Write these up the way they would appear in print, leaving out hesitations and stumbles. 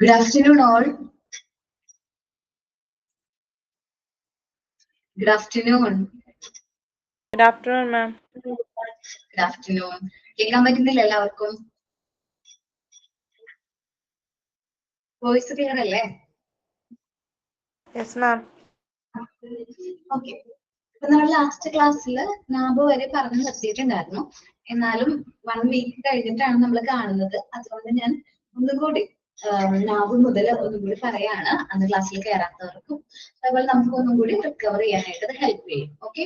Good afternoon, all. Good afternoon. Good afternoon, ma'am. Good afternoon. കേൾക്കാൻ പറ്റുന്നില്ല എല്ലാവർക്കും? Voice clear അല്ലേ? Yes, ma'am. ഓക്കെ. അപ്പൊ നമ്മൾ ലാസ്റ്റ് ക്ലാസ്സിൽ നാബ് വരെ പറഞ്ഞു നിർത്തിയിട്ടുണ്ടായിരുന്നു. എന്നാലും 1 വീക്ക് കഴിഞ്ഞിട്ടാണ് നമ്മൾ കാണുന്നത്. അതുകൊണ്ട് ഞാൻ ഒന്നുകൂടി നാബ് മുതൽ ഒന്നുകൂടി പറയാണ്. അന്ന് ക്ലാസ്സിൽ കയറാത്തവർക്കും അതുപോലെ നമുക്ക് ഒന്നും കൂടി റിക്കവർ ചെയ്യാനായിട്ട് അത് ഹെൽപ്പ് ചെയ്യും. Okay.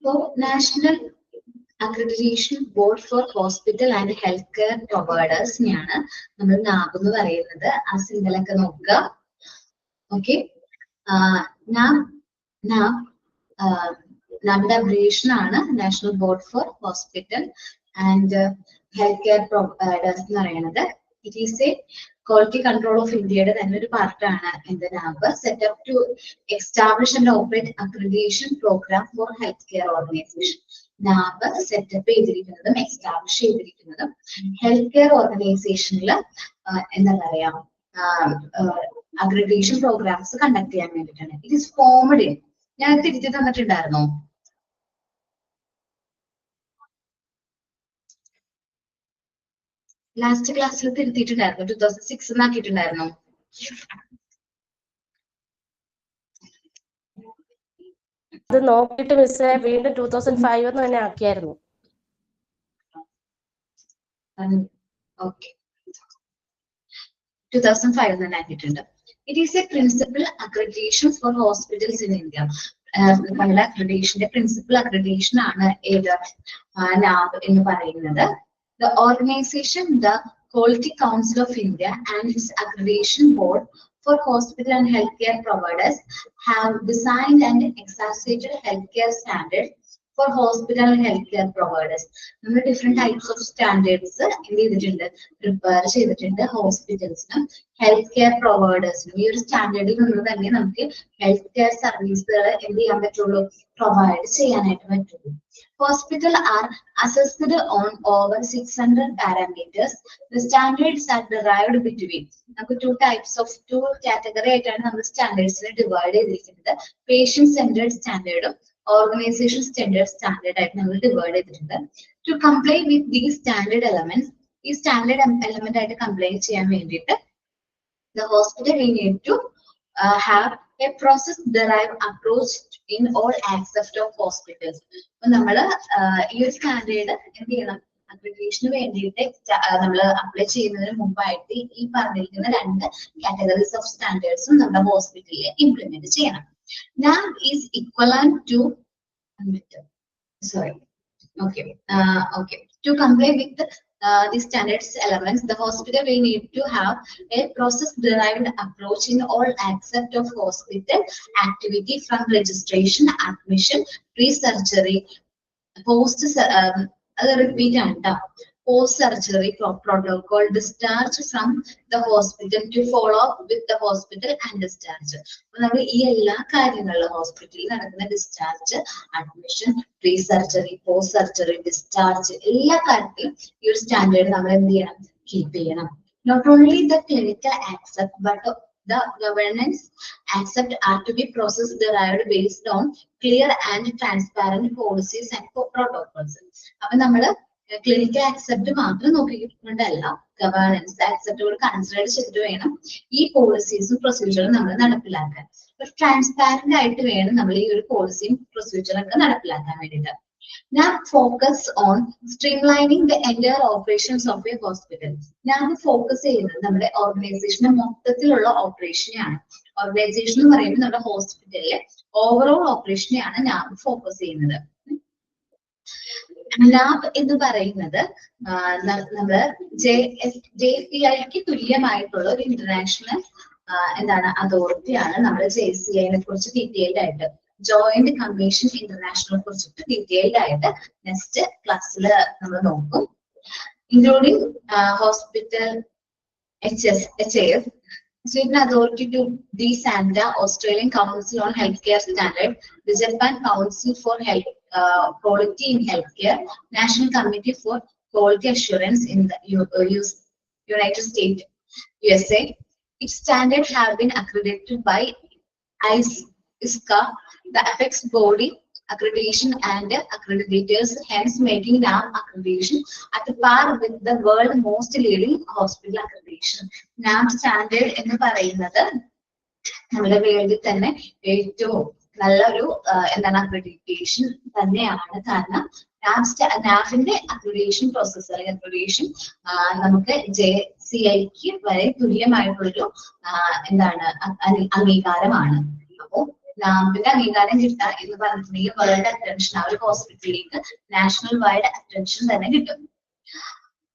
So, National Accreditation Board for Hospital and Healthcare Providers നെയാണ് നമ്മൾ നാബ് എന്ന് പറയുന്നത്. ആ സിംബലൊക്കെ നോക്കുക. ഓക്കെ. നാബിന്റെ അബ്രീവേഷൻ ആണ് National Board for Hospital and Health Care Providers എന്ന് പറയുന്നത്. It is a quality control of ഇന്ത്യയുടെ തന്നെ ഒരു പാർട്ടാണ് എന്ത് NABH. Setup to establish and operate accreditation program for health care organization. NABH setup ചെയ്തിരിക്കുന്നതും എസ്റ്റാബ്ലിഷ് ചെയ്തിരിക്കുന്നതും ഹെൽത്ത് കെയർ ഓർഗനൈസേഷനിൽ എന്താ പറയാ അക്രഡിറ്റേഷൻ പ്രോഗ്രാംസ് കണ്ടക്ട് ചെയ്യാൻ വേണ്ടിയിട്ടാണ്. ഇറ്റ് ഈസ് ഫോംഡ് ഇൻ, ഞാൻ തിരിച്ചു തന്നിട്ടുണ്ടായിരുന്നോ? ലാസ്റ്റ് ക്ലാസ്സിൽ തിരുത്തിയിട്ടുണ്ടായിരുന്നു. 2006 എന്നാക്കിയിട്ടുണ്ടായിരുന്നു. അത് നോക്കിയിട്ട് മിസ്സേ വീണ്ടും 2005 എന്ന് തന്നെ ആക്കിയായിരുന്നു. ഓക്കെ, 2005 തന്നെ ആക്കിയിട്ടുണ്ട്. It is a principal accreditation for hospitals in India. നമ്മുടെ അക്രഡിറ്റേഷന്റെ പ്രിൻസിപ്പൽ അക്രഡിറ്റേഷൻ ആണ് ഏത് നാബ് എന്ന് പറയുന്നത്. The organization, the Quality Council of India and its accreditation board for hospital and healthcare providers have designed and exacerbated healthcare standards for hospital and healthcare providers. നമ്മൾ different types of standards എന്ത് ചെയ്തിട്ടുണ്ട്, prepare ചെയ്തിട്ടുണ്ട് ഹോസ്പിറ്റൽസിനും health care പ്രൊവൈഡേഴ്സിനും. ഈ ഒരു സ്റ്റാൻഡേർഡിൽ നിന്ന് തന്നെ നമുക്ക് health care സർവീസുകൾ എന്ത് ചെയ്യാൻ പറ്റുള്ളൂ, പ്രൊവൈഡ് ചെയ്യാനായിട്ട് പറ്റുള്ളൂ. Hospitals are assessed on over 600 parameters. The standards are derived between. നമുക്ക് two category ആയിട്ടാണ് നമ്മൾ സ്റ്റാൻഡേർഡ്സിനെ ഡിവൈഡ് ചെയ്തിരിക്കുന്നത്. പേഷ്യന്റ് സെന്റേർഡ് സ്റ്റാൻഡേർഡും ഓർഗനൈസേഷൻ സ്റ്റാൻഡേർഡ് ആയിട്ട് നമ്മൾ ഡിവൈഡ് ചെയ്തിട്ടുണ്ട്. To comply with these standard elements, ഈ സ്റ്റാൻഡേർഡ് എലമെന്റ് ആയിട്ട് കംപ്ലൈ ചെയ്യാൻ വേണ്ടിയിട്ട് the hospital we need to have a process derived approach in all aspects of hospitals. അപ്പൊ നമ്മള് ഈ ഒരു സ്റ്റാൻഡേർഡ് എന്ത് ചെയ്യണം, അക്രഡിറ്റേഷന് വേണ്ടിയിട്ട് നമ്മൾ അപ്ലൈ ചെയ്യുന്നതിന് മുമ്പായിട്ട് ഈ പറഞ്ഞിരിക്കുന്ന 2 കാറ്റഗറീസ് ഓഫ് സ്റ്റാൻഡേർഡ്സും നമ്മുടെ ഹോസ്പിറ്റലിൽ ഇംപ്ലിമെന്റ് ചെയ്യണം. NAB is equivalent to to comply with the standards elements, the hospital will need to have a process-derived approach in all aspects of hospital activity, from registration, admission, pre-surgery, post-surgery protocol, discharge from the hospital, to follow up with the hospital and discharge. നമ്മൾ ഈ എല്ലാ കാര്യങ്ങളിലും ഹോസ്പിറ്റലിൽ നടക്കുന്ന discharge, admission, pre surgery, post surgery, discharge, എല്ലാ കാര്യത്തിലും ഈ ഒരു സ്റ്റാൻഡേർഡ് നമ്മൾ എന്ത് ചെയ്യണം, കീപ്പ് ചെയ്യണം. Not only the clinical aspect but the governance aspect are to be process derived based on clear and transparent policies and protocols. അപ്പൊ നമ്മള് ക്ലിനിക്കൽ ആക്സെപ്റ്റ് മാത്രം നോക്കിക്കൊണ്ടല്ല, ഗവേണൻസ് ആക്സെപ്റ്റ് കൂടെ കൺസിഡർ ചെയ്തിട്ട് വേണം ഈ പോളിസീസും പ്രൊസീജിയറും നമ്മൾ നടപ്പിലാക്കാൻ. ഒരു ട്രാൻസ്പാരന്റ് ആയിട്ട് വേണം നമ്മൾ ഈ ഒരു പോളിസിയും പ്രൊസീജിയറും ഒക്കെ നടപ്പിലാക്കാൻ വേണ്ടിയിട്ട്. Now focus on streamlining the entire operations of a hospital. ഞാൻ ഫോക്കസ് ചെയ്യുന്നത് നമ്മുടെ ഓർഗനൈസേഷന്റെ മൊത്തത്തിലുള്ള ഓപ്പറേഷനെയാണ്. ഓർഗനൈസേഷൻ എന്ന് പറയുമ്പോൾ നമ്മുടെ ഹോസ്പിറ്റലിലെ ഓവറോൾ ഓപ്പറേഷനെയാണ് ഞാൻ ഫോക്കസ് ചെയ്യുന്നത്. നാബ് എന്ന് പറയുന്നത് നമ്മള് JPIക്ക് തുല്യമായിട്ടുള്ള ഒരു ഇന്റർനാഷണൽ അതോറിറ്റിയാണ്. നമ്മൾ JCIനെ കുറിച്ച് ഡീറ്റെയിൽഡ് ആയിട്ട്, ജോയിന്റ് കമ്മീഷൻ ഇന്റർനാഷണൽ കുറിച്ചിട്ട് ഡീറ്റെയിൽഡ് ആയിട്ട് നെക്സ്റ്റ് ക്ലാസ്സിൽ നമ്മൾ നോക്കും. Including hospital HAS, Sweden Authority to the SANDA, Australian Council on Healthcare Standard, the Japan Council for Health Quality in Healthcare, National Committee for quality assurance in the United States, USA. Its standards have been accredited by ISCA, the apex body accreditation and accreditators, hence making NAM accreditation at par with the world most leading hospital accreditation. NAM standard എന്ന് പറയുന്നത് നമ്മുടെ വേൾഡിൽ തന്നെ ഏറ്റവും നല്ലൊരു എന്താണ് accreditation തന്നെയാണ്. കാരണം നാഫിന്റെ അക്രഡിറ്റേഷൻ പ്രോസസ് അല്ലെങ്കിൽ അക്രഡിറ്റേഷൻ നമുക്ക് JCIക്ക് വരെ തുല്യമായിട്ടുള്ളൊരു എന്താണ് അംഗീകാരമാണ്. അപ്പോ നാഫിന്റെ അംഗീകാരം കിട്ടുക എന്ന് പറഞ്ഞിട്ടുണ്ടെങ്കിൽ വേൾഡ് അറ്റൻഷൻ ആ ഒരു ഹോസ്പിറ്റലിലേക്ക് നാഷണൽ വൈഡ് അറ്റൻഷൻ തന്നെ കിട്ടും.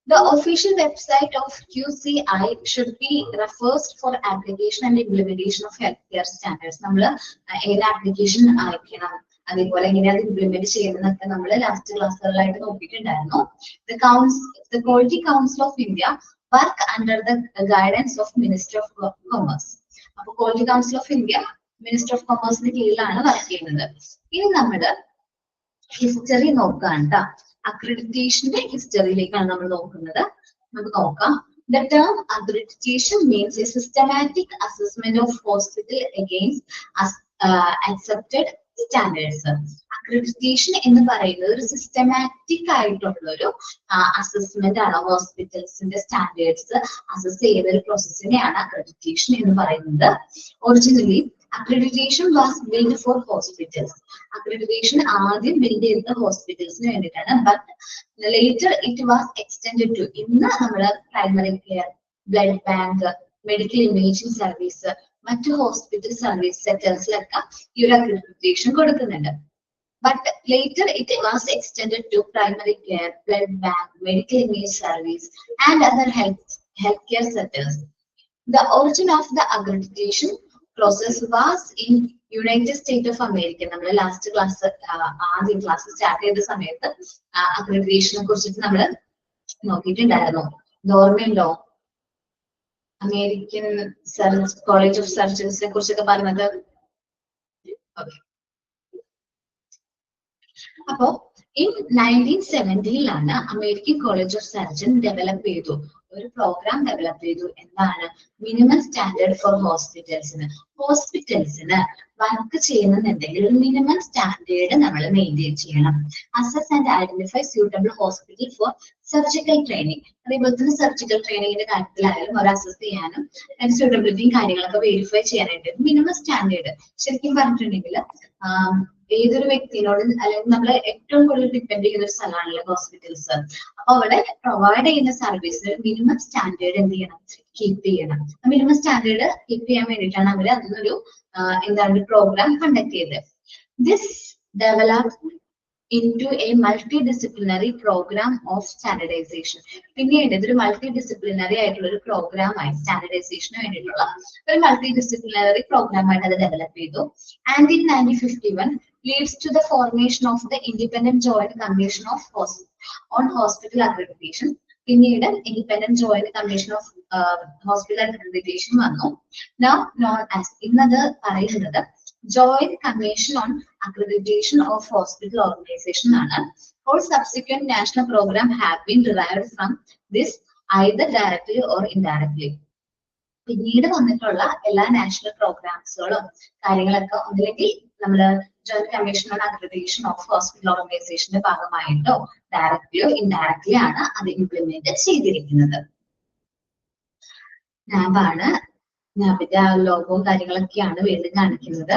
The official website of QCI should be refers for application and implementation of healthcare standards. നമ്മൾ ഏത് ആപ്ലിക്കേഷൻ അയക്കണം, അതേപോലെ എങ്ങനെ അത് ഇംപ്ലിമെന്റ് ചെയ്യുന്നതൊക്കെ നമ്മൾ last ക്ലാസ്സുകളിലായിട്ട് നോക്കിയിട്ടുണ്ടായിരുന്നു. The Quality Council of India work under the guidance of Ministry of Commerce. അപ്പോൾ Quality Council of India Ministry of Commerceന്റെ കീഴിലാണ് വർക്ക് ചെയ്യുന്നത്. ഇനി നമ്മുടെ ഹിസ്റ്ററി നോക്കാം ട്ടോ. അക്രഡിറ്റേഷന്റെ ഹിസ്റ്ററിയിലേക്കാണ് നമ്മൾ നോക്കുന്നത്. നമുക്ക് നോക്കാം. The term accreditation means a systematic assessment of hospital against accepted standards. Accreditation എന്ന് പറയുന്നത് ഒരു സിസ്റ്റമാറ്റിക് ആയിട്ടുള്ള ഒരു അസസ്മെന്റ് ആണ്. ഹോസ്പിറ്റൽസിന്റെ സ്റ്റാൻഡേർഡ്സ് അസസ് ചെയ്യുന്ന ഒരു പ്രോസസ്സിനെയാണ് അക്രഡിറ്റേഷൻ എന്ന് പറയുന്നത്. Originally accreditation was built for hospitals. Accreditation ആദ്യം ബിൽഡ് ചെയ്ത ഹോസ്പിറ്റൽസിന് വേണ്ടിയിട്ടാണ്. But later it was extended to ഇന്ന് നമ്മുടെ primary care, blood bank, medical imaging service, മറ്റു ഹോസ്പിറ്റൽ സർവീസ് സെക്ടേഴ്സിലൊക്കെ ഈ ഒരു അക്രഡിറ്റേഷൻ കൊടുക്കുന്നുണ്ട്. But later it was extended to primary care, blood bank, medical image service, and other healthcare sectors. The origin of the accreditation process was in United States of America. നമ്മൾ last class ആദ്യം class start ചെയ്ത സമയത്ത് അക്രഡിറ്റേഷനെ കുറിച്ചിട്ട് നമ്മൾ നോക്കിയിട്ടുണ്ടായിരുന്നു. ഓർമ്മയുണ്ടോ? American College of സർജൻസിനെ കുറിച്ചൊക്കെ പറഞ്ഞത്. അപ്പോ in 1970-ലാണ് American College of Surgeon develop ചെയ്തു, ഒരു പ്രോഗ്രാം ഡെവലപ്പ് ചെയ്തു. എന്താണ്? മിനിമം സ്റ്റാൻഡേർഡ് ഫോർ ഹോസ്പിറ്റൽസിന്. ഹോസ്പിറ്റൽസിന് വർക്ക് ചെയ്യുന്നുണ്ടെങ്കിൽ ഒരു മിനിമം സ്റ്റാൻഡേർഡ് നമ്മൾ മെയിൻറ്റെയിൻ ചെയ്യണം. Assess and identify suitable hospital for surgical training. അതേപോലെ തന്നെ സർജിക്കൽ ട്രെയിനിങ്ങിന്റെ കാര്യത്തിലായാലും ഒരു അസസ് ചെയ്യാനും അതിന്റെ സ്യൂട്ടബിലിറ്റിയും കാര്യങ്ങളൊക്കെ വെരിഫൈ ചെയ്യാനായിട്ട് മിനിമം സ്റ്റാൻഡേർഡ് ശരിക്കും പറഞ്ഞിട്ടുണ്ടെങ്കിൽ ഏതൊരു വ്യക്തിയോട് അല്ലെങ്കിൽ നമ്മൾ ഏറ്റവും കൂടുതൽ ഡിപ്പെൻഡ് ചെയ്യുന്ന ഒരു സ്ഥലമാണല്ലോ ഹോസ്പിറ്റൽസ്. അപ്പൊ അവിടെ പ്രൊവൈഡ് ചെയ്യുന്ന സർവീസിന് മിനിമം സ്റ്റാൻഡേർഡ് എന്ത് ചെയ്യണം? കീപ്പ് ചെയ്യണം. മിനിമം സ്റ്റാൻഡേർഡ് കീപ്പ് ചെയ്യാൻ വേണ്ടിയിട്ടാണ് അവർ അതിനൊരു എന്താണ് പ്രോഗ്രാം കണ്ടക്ട് ചെയ്തത്. This developed into a multidisciplinary program of standardization. പിന്നീട് ഇതൊരു മൾട്ടി ഡിസിപ്ലിനറി ആയിട്ടുള്ള ഒരു പ്രോഗ്രാം ആയി സ്റ്റാൻഡർഡൈസേഷന് വേണ്ടിയിട്ടുള്ള ഒരു മൾട്ടി ഡിസിപ്ലിനറി പ്രോഗ്രാം ആയിട്ട് അത് ഡെവലപ്പ് ചെയ്തു. And in 1951 leads to the formation of the Independent Joint Commission on Hospital Accreditation. പിന്നീട് independent joint commission of hospital accreditation വന്നു. Now known as ഇന്നത് പറയുന്നത് Joint Commission on Accreditation of Hospital Organization ആണ്. All subsequent national program have been derived from this either directly or indirectly. പിന്നീട് വന്നിട്ടുള്ള എല്ലാ national പ്രോഗ്രാംസുകളും കാര്യങ്ങളൊക്കെ ഒന്നില്ലെങ്കിൽ നമ്മള് joint commission on accreditation of hospital ഓർഗനൈസേഷന്റെ ഭാഗമായിട്ടോ ഡയറക്ട്ലിയോ ഇൻഡയറക്ട്ലി ആണ് അത് ഇംപ്ലിമെന്റ് ചെയ്തിരിക്കുന്നത്. നാബാണ്. നാബിന്റെ ആ ലോഗവും കാര്യങ്ങളൊക്കെയാണ് വീണ്ടും കാണിക്കുന്നത്.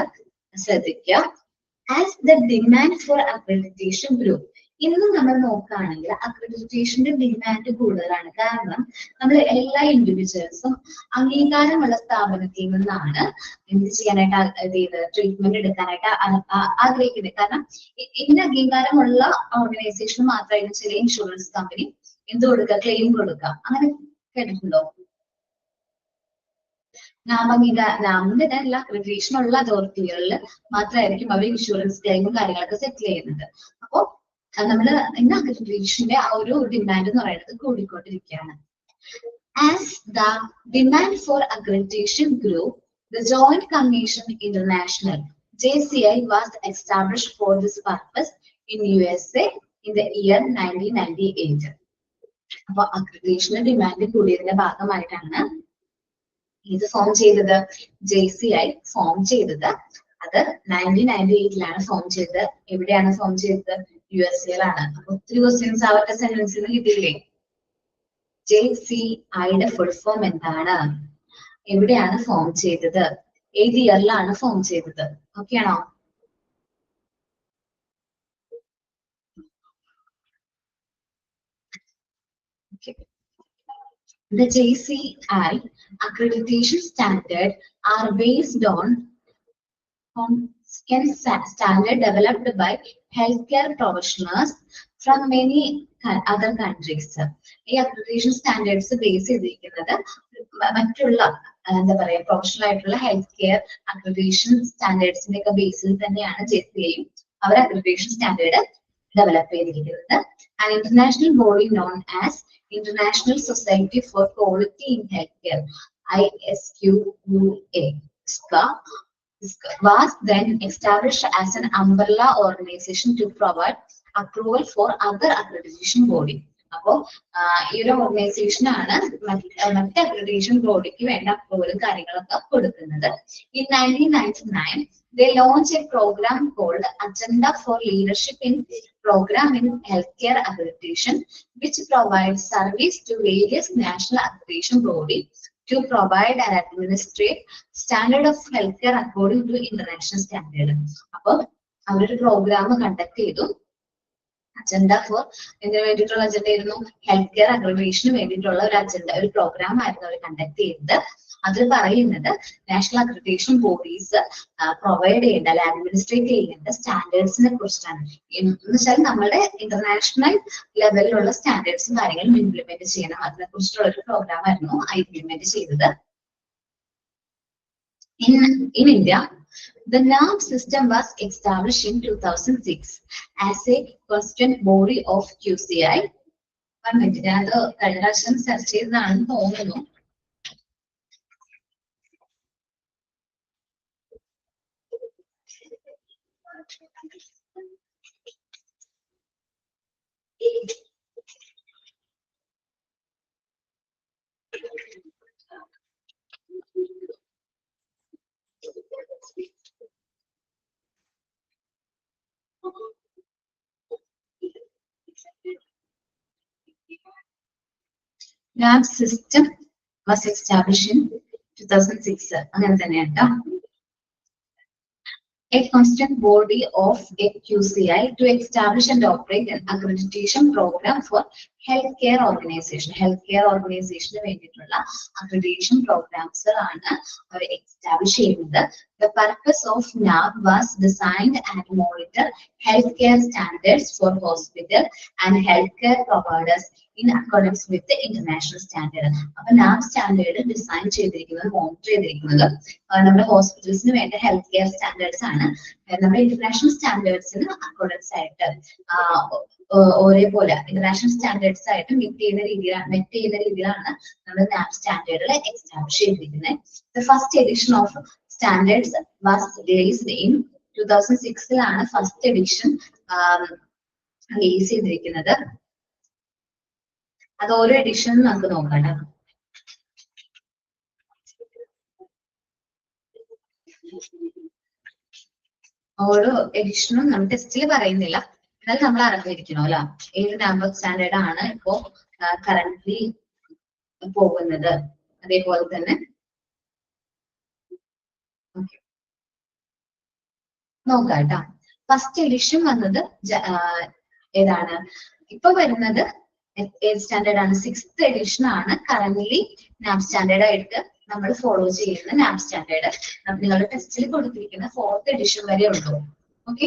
ശ്രദ്ധിക്കുക. As the demand for accreditation grew. ഇന്ന് നമ്മൾ നോക്കുകയാണെങ്കിൽ അക്രഡിറ്റേഷന്റെ ഡിമാൻഡ് കൂടുതലാണ്. കാരണം നമ്മൾ എല്ലാ ഇൻഡിവിജ്വൽസും അംഗീകാരമുള്ള സ്ഥാപനത്തിൽ നിന്നാണ് എന്ത് ചെയ്യാനായിട്ട് ട്രീറ്റ്മെന്റ് എടുക്കാനായിട്ട് ആഗ്രഹിക്കുന്നത്. കാരണം ഇന്ന അംഗീകാരമുള്ള ഓർഗനൈസേഷൻ മാത്രമായിരുന്നു ചില ഇൻഷുറൻസ് കമ്പനി എന്ത് കൊടുക്കുക, ക്ലെയിം കൊടുക്കുക. അങ്ങനെ കേട്ടിട്ടുണ്ടോ? നാമിന്റെ എല്ലാ അക്രഡിറ്റേഷൻ ഉള്ള അതോറിറ്റികളിൽ മാത്രമായിരിക്കും അവർ ഇൻഷുറൻസ് ക്ലെയിമും കാര്യങ്ങളൊക്കെ സെറ്റിൽ ചെയ്യുന്നത്. അപ്പോ നമ്മള് ഇന്ന് അക്രഡിറ്റേഷന്റെ ആ ഒരു ഡിമാൻഡ് എന്ന് പറയുന്നത് കൂടിക്കൊണ്ടിരിക്കുകയാണ്. As the demand for accreditation grew, the Joint Commission International JCI was established for this purpose in USA in the year 1998. അപ്പൊ അക്രഡിറ്റേഷന് ഡിമാൻഡ് കൂടിയതിന്റെ ഭാഗമായിട്ടാണ് ഇത് ഫോം ചെയ്തത്, JCI ഫോം ചെയ്തത്. അത് 1998 ഫോം ചെയ്തത്. എവിടെയാണ് ഫോം ചെയ്തത്? USA അപ്പൊ ഒത്തിരി ക്വസ്റ്റ്യൻസ് അവരുടെ സെന്റൻസിൽ കിട്ടിയില്ലേ? JCIയുടെ ഫുൾ ഫോം എന്താണ്? എവിടെയാണ് ഫോം ചെയ്തത്? ഏത് ഇയറിലാണ് ഫോം ചെയ്തത്? ഓക്കെ ആണോ? The JCI accreditation standard are based on standard developed by healthcare professionals from many other countries. ഈ accreditation standards ബേസ് ചെയ്തിരിക്കുന്നത് മറ്റുള്ള എന്താ പറയാ പ്രൊഫഷണൽ ആയിട്ടുള്ള ഹെൽത്ത് കെയർ അക്രഡിറ്റേഷൻ സ്റ്റാൻഡേർഡ്സിന്റെ ഒക്കെ ബേസിൽ തന്നെയാണ് JCIയും അവർ അക്രഡിറ്റേഷൻ സ്റ്റാൻഡേർഡ് ഡെവലപ്പ് ചെയ്തിരിക്കുന്നത്. An international body known as International Society for Quality in Healthcare (ISQQA) was then established as an umbrella organization to provide approval for other accreditation body. അപ്പോ ഈ ഒരു organisation ആണ് മറ്റ് accreditation ബോഡിക്ക് വേണ്ട അപ്രൂവലും കാര്യങ്ങളൊക്കെ കൊടുക്കുന്നത്. In 1999 they launched a program called Agenda for Leadership in Program in Healthcare Accreditation, which provides service to various national accreditation bodies to provide and administrate standard of healthcare according to international standard. അപ്പൊ അവരൊരു programme conduct ചെയ്തു. Agenda for എന്തിനു വേണ്ടിയിട്ടുള്ള agenda ആയിരുന്നു? Health care അക്രഡിറ്റേഷന് വേണ്ടിയിട്ടുള്ള ഒരു agenda, ഒരു programme ആയിരുന്നു അവർ കണ്ടക്ട് ചെയ്തത്. അതിൽ പറയുന്നത് നാഷണൽ അക്രഡിറ്റേഷൻ ബോഡീസ് പ്രൊവൈഡ് ചെയ്യേണ്ട അല്ലെ അഡ്മിനിസ്ട്രേറ്റ് ചെയ്യേണ്ട സ്റ്റാൻഡേർഡ്സിനെ കുറിച്ചാണ്. എന്ന് വെച്ചാൽ നമ്മുടെ ഇന്റർനാഷണൽ ലെവലിലുള്ള സ്റ്റാൻഡേർഡ്സും കാര്യങ്ങളും ഇംപ്ലിമെന്റ് ചെയ്യണം, അതിനെ കുറിച്ചുള്ള ഒരു പ്രോഗ്രാം ആയിരുന്നു ഇംപ്ലിമെന്റ് ചെയ്തത്. In India, the NAB system was established in 2006 as a constituent body of QCI. One minute, ഞാൻ അത് കഴിഞ്ഞ പ്രാവശ്യം സെർച്ച് ചെയ്തതാണെന്ന് തോന്നുന്നു. NAB system was established in 2006. അങ്ങനെ തന്നെയാണ് ട്ടോ. A constituent body of a QCI to establish and operate an accreditation program for healthcare organization. Healthcare organization വേണ്ടിയിട്ടുള്ള accreditation programs ആണ് അവർ establish ചെയ്യുന്നത്. The purpose of NAB was designed and monitor healthcare standards for hospital and healthcare providers in accordance with the international standard. അപ്പൊ NAB standard design ചെയ്തിരിക്കുന്നത്, monitor ചെയ്തിരിക്കുന്നത് നമ്മുടെ ഹോസ്പിറ്റൽസിന് വേണ്ട health care standards ആണ്. നമ്മുടെ international സ്റ്റാൻഡേർഡ്സിന് accordance ആയിട്ട് ഒരേപോലെ ഇന്റർനാഷണൽ സ്റ്റാൻഡേർഡ്സ് ആയിട്ട് മെറ്റ് ചെയ്യുന്ന രീതിയിലാണ് നമ്മൾ NAB സ്റ്റാൻഡേർഡുകൾ എസ്റ്റാബ്ലിഷ് ചെയ്തിരിക്കുന്നത്. The first edition of standards was released in 2006 first edition release ചെയ്തിരിക്കുന്നത്. അത് ഓരോ എഡിഷനും നമുക്ക് നോക്കാം. ഓരോ എഡിഷനും നമ്മൾ ടെസ്റ്റിൽ പറയുന്നില്ല, എന്നാൽ നമ്മൾ അറിഞ്ഞിരിക്കണം അല്ല ഏത് നമ്പർ സ്റ്റാൻഡേർഡ് ആണ് ഇപ്പോ കറന്റ്ലി പോകുന്നത്. അതേപോലെ തന്നെ നോക്കാം കേട്ടോ. ഫസ്റ്റ് എഡിഷൻ വന്നത് ഏതാണ്? ഇപ്പൊ വരുന്നത് ഏത് സ്റ്റാൻഡേർഡ് ആണ്? 6th എഡിഷൻ ആണ് കറന്റ്ലി NAB സ്റ്റാൻഡേർഡ് ആയിട്ട് നമ്മൾ ഫോളോ ചെയ്യുന്ന NAB സ്റ്റാൻഡേർഡ്. നിങ്ങളുടെ ടെസ്റ്റിൽ കൊടുത്തിരിക്കുന്ന 4th എഡിഷൻ വരെ ഉള്ളൂ. ഓക്കെ,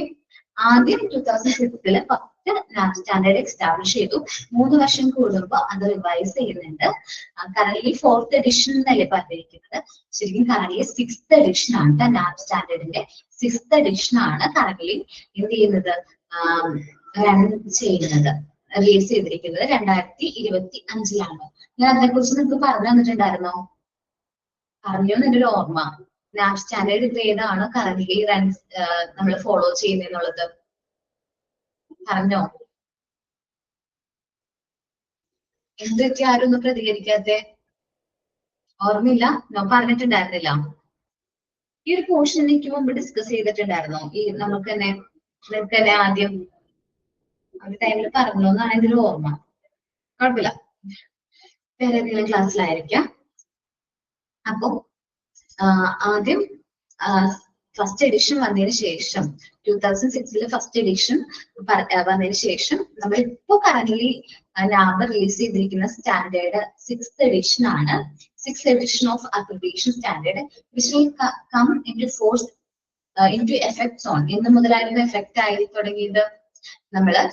ആദ്യം 2006 ഫസ്റ്റ് NAB സ്റ്റാൻഡേർഡ് എസ്റ്റാബ്ലിഷ് ചെയ്തു. 3 വർഷം കൂടുമ്പോൾ അത് റിവൈസ് ചെയ്യുന്നുണ്ട്. കറന്റ്ലി 4th എഡിഷൻ എന്നല്ലേ പറഞ്ഞിരിക്കുന്നത്, ശരിക്കും കറന്റ്ലി 6th എഡിഷൻ ആണ് NAB സ്റ്റാൻഡേർഡിന്റെ 6th എഡിഷൻ ആണ് കറന്റ്ലി എന്ത് ചെയ്യുന്നത്, റൺ ചെയ്യുന്നത്, റിലീസ് ചെയ്തിരിക്കുന്നത് 2025. ഞാൻ അതിനെക്കുറിച്ച് നിങ്ങൾക്ക് പറഞ്ഞു തന്നിട്ടുണ്ടായിരുന്നോ? പറഞ്ഞോ എന്റെ ഒരു ഓർമ്മ. NAB സ്റ്റാൻഡേർഡ് ഇത് ഏതാണ് കറന്റ്ലി നമ്മൾ ഫോളോ ചെയ്യുന്നുള്ളത് പറഞ്ഞോ? എന്തൊക്കെ ആരും ഒന്നും പ്രതികരിക്കാത്തെ? ഓർമ്മയില്ല? ഞാൻ പറഞ്ഞിട്ടുണ്ടായിരുന്നില്ല. ഈ ഒരു പോർഷൻ എനിക്ക് മുമ്പ് ഡിസ്കസ് ചെയ്തിട്ടുണ്ടായിരുന്നോ? ഈ നമുക്ക് തന്നെ ആദ്യം ഒരു ടൈമിൽ പറഞ്ഞു എന്നാണ് ഇതിൽ ഓർമ്മ. കുഴപ്പമില്ല, വേറെ ഏതെങ്കിലും ക്ലാസ്സിലായിരിക്കാം. അപ്പൊ ആദ്യം ഫസ്റ്റ് എഡിഷൻ വന്നതിന് ശേഷം 2006 ഫസ്റ്റ് എഡിഷൻ വന്നതിന് ശേഷം നമ്മൾ ഇപ്പോ കറന്റ് നാബ് റിലീസ് ചെയ്തിരിക്കുന്ന സ്റ്റാൻഡേർഡ് 6th എഡിഷൻ ആണ്. 6th edition of accreditation standard which will come into force into effects on എന്ന് മുതലായിരുന്നു എഫക്ട് ആയി തുടങ്ങിയത്. നമ്മള്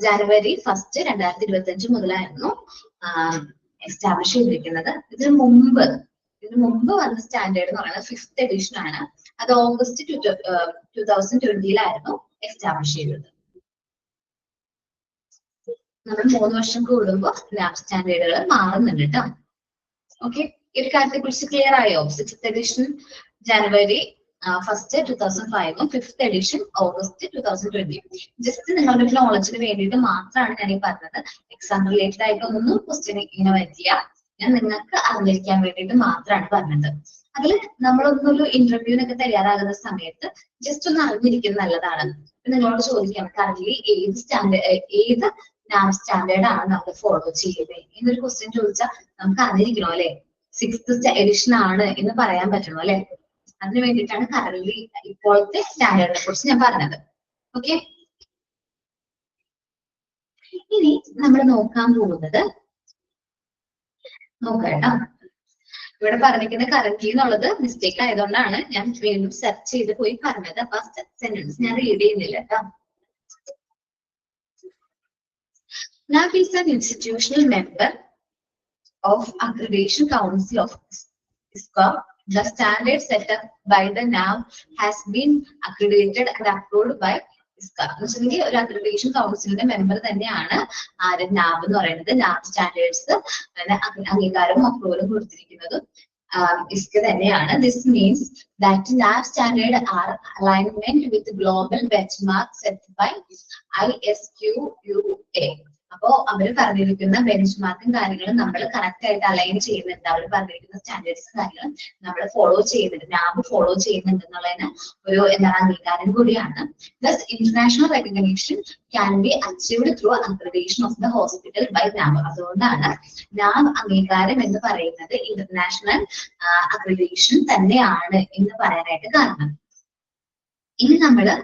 ജനുവരി 1, 2025 മുതലായിരുന്നു എസ്റ്റാബ്ലിഷ് ചെയ്തിരിക്കുന്നത്. ഇതിനു മുമ്പ് വന്ന സ്റ്റാൻഡേർഡ് എന്ന് പറയുന്നത് 5th എഡിഷൻ ആണ്. അത് ഓഗസ്റ്റ് 2020 എസ്റ്റാബ്ലിഷ് ചെയ്തത്. നമ്മൾ 3 വർഷം കൂടുമ്പോൾ നാബ് സ്റ്റാൻഡേർഡുകൾ മാറുന്നുണ്ട് കേട്ടോ. ഓക്കെ, ഈ ഒരു കാര്യത്തെ കുറിച്ച് ക്ലിയർ ആയോ? 6th എഡിഷൻ ജനുവരി 1, 2005 5th എഡിഷൻ ഓഗസ്റ്റ് 2020. ജസ്റ്റ് നിങ്ങളുടെ നോളജിന് വേണ്ടിയിട്ട് മാത്രമാണ് ഞാൻ ഈ പറഞ്ഞത്. എക്സാം റിലേറ്റഡ് ആയിട്ടൊന്നും ക്വസ്റ്റ്യൻ ഇങ്ങനെ വരില്ല. ഞാൻ നിങ്ങൾക്ക് അറിഞ്ഞിരിക്കാൻ വേണ്ടിയിട്ട് മാത്രമാണ് പറഞ്ഞത്. അതിൽ നമ്മളൊന്നൊരു ഇന്റർവ്യൂവിനൊക്കെ തയ്യാറാകുന്ന സമയത്ത് ജസ്റ്റ് ഒന്ന് അറിഞ്ഞിരിക്കുന്നത് നല്ലതാണ്. നിങ്ങളോട് ചോദിക്കാം, കറന്റ് ഏത് നാബ് സ്റ്റാൻഡേർഡ് ആണ് നമ്മൾ ഫോളോ ചെയ്യുന്നത് എന്നൊരു ക്വസ്റ്റ്യൻ ചോദിച്ചാൽ നമുക്ക് അറിഞ്ഞിരിക്കണോ അല്ലെ? 6th എഡിഷൻ ആണ് എന്ന് പറയാൻ പറ്റണോ അല്ലെ? അതിന് വേണ്ടിയിട്ടാണ് കറന്റ് ഇപ്പോഴത്തെ സ്റ്റാൻഡേർഡിനെ കുറിച്ച് ഞാൻ പറഞ്ഞത്. ഓക്കെ, ഇനി നമ്മൾ നോക്കാൻ പോകുന്നത് നോക്കാം. ഇവിടെ പറഞ്ഞിരിക്കുന്ന കറന്റ് എന്നുള്ളത് മിസ്റ്റേക്ക് ആയതുകൊണ്ടാണ് ഞാൻ വീണ്ടും സെർച്ച് ചെയ്ത് പോയി പറഞ്ഞത്. അപ്പൊ സെന്റൻസ് ഞാൻ റീഡ് ചെയ്യുന്നില്ല കേട്ടോ. NAB is an institutional member of Accreditation Council of ISCA. The standard set up by the NAB has been accredited and approved by ISCA. ഒരു അക്രഡിറ്റേഷൻ കൗൺസിലിന്റെ മെമ്പർ തന്നെയാണ് ആര്? നാബ് എന്ന് പറയുന്നത്. നാബ് സ്റ്റാൻഡേർഡ്സ് അംഗീകാരവും അപ്രൂവലും കൊടുത്തിരിക്കുന്നതും ISCA തന്നെയാണ്. This means that NABH standard are alignment with global benchmark set by ISQUA. അപ്പോ അവർ പറഞ്ഞിരിക്കുന്ന ബെഞ്ച് മാർക്കും കാര്യങ്ങളും നമ്മൾ കറക്റ്റ് ആയിട്ട് അലൈൻ ചെയ്യുന്നുണ്ട്. അവർ പറഞ്ഞിരിക്കുന്ന സ്റ്റാൻഡേർഡ്സും കാര്യങ്ങളും നമ്മൾ ഫോളോ ചെയ്യുന്നുണ്ട്, നാബ് ഫോളോ ചെയ്യുന്നുണ്ട് എന്നുള്ളതിന് ഒരു അംഗീകാരം കൂടിയാണ്. Thus international recognition can be achieved through accreditation of the hospital by NABH. അതുകൊണ്ടാണ് നാബ് അംഗീകാരം എന്ന് പറയുന്നത് ഇന്റർനാഷണൽ അക്രഡിറ്റേഷൻ തന്നെയാണ് എന്ന് പറയാനായിട്ട് കാരണം. ഇനി നമ്മള്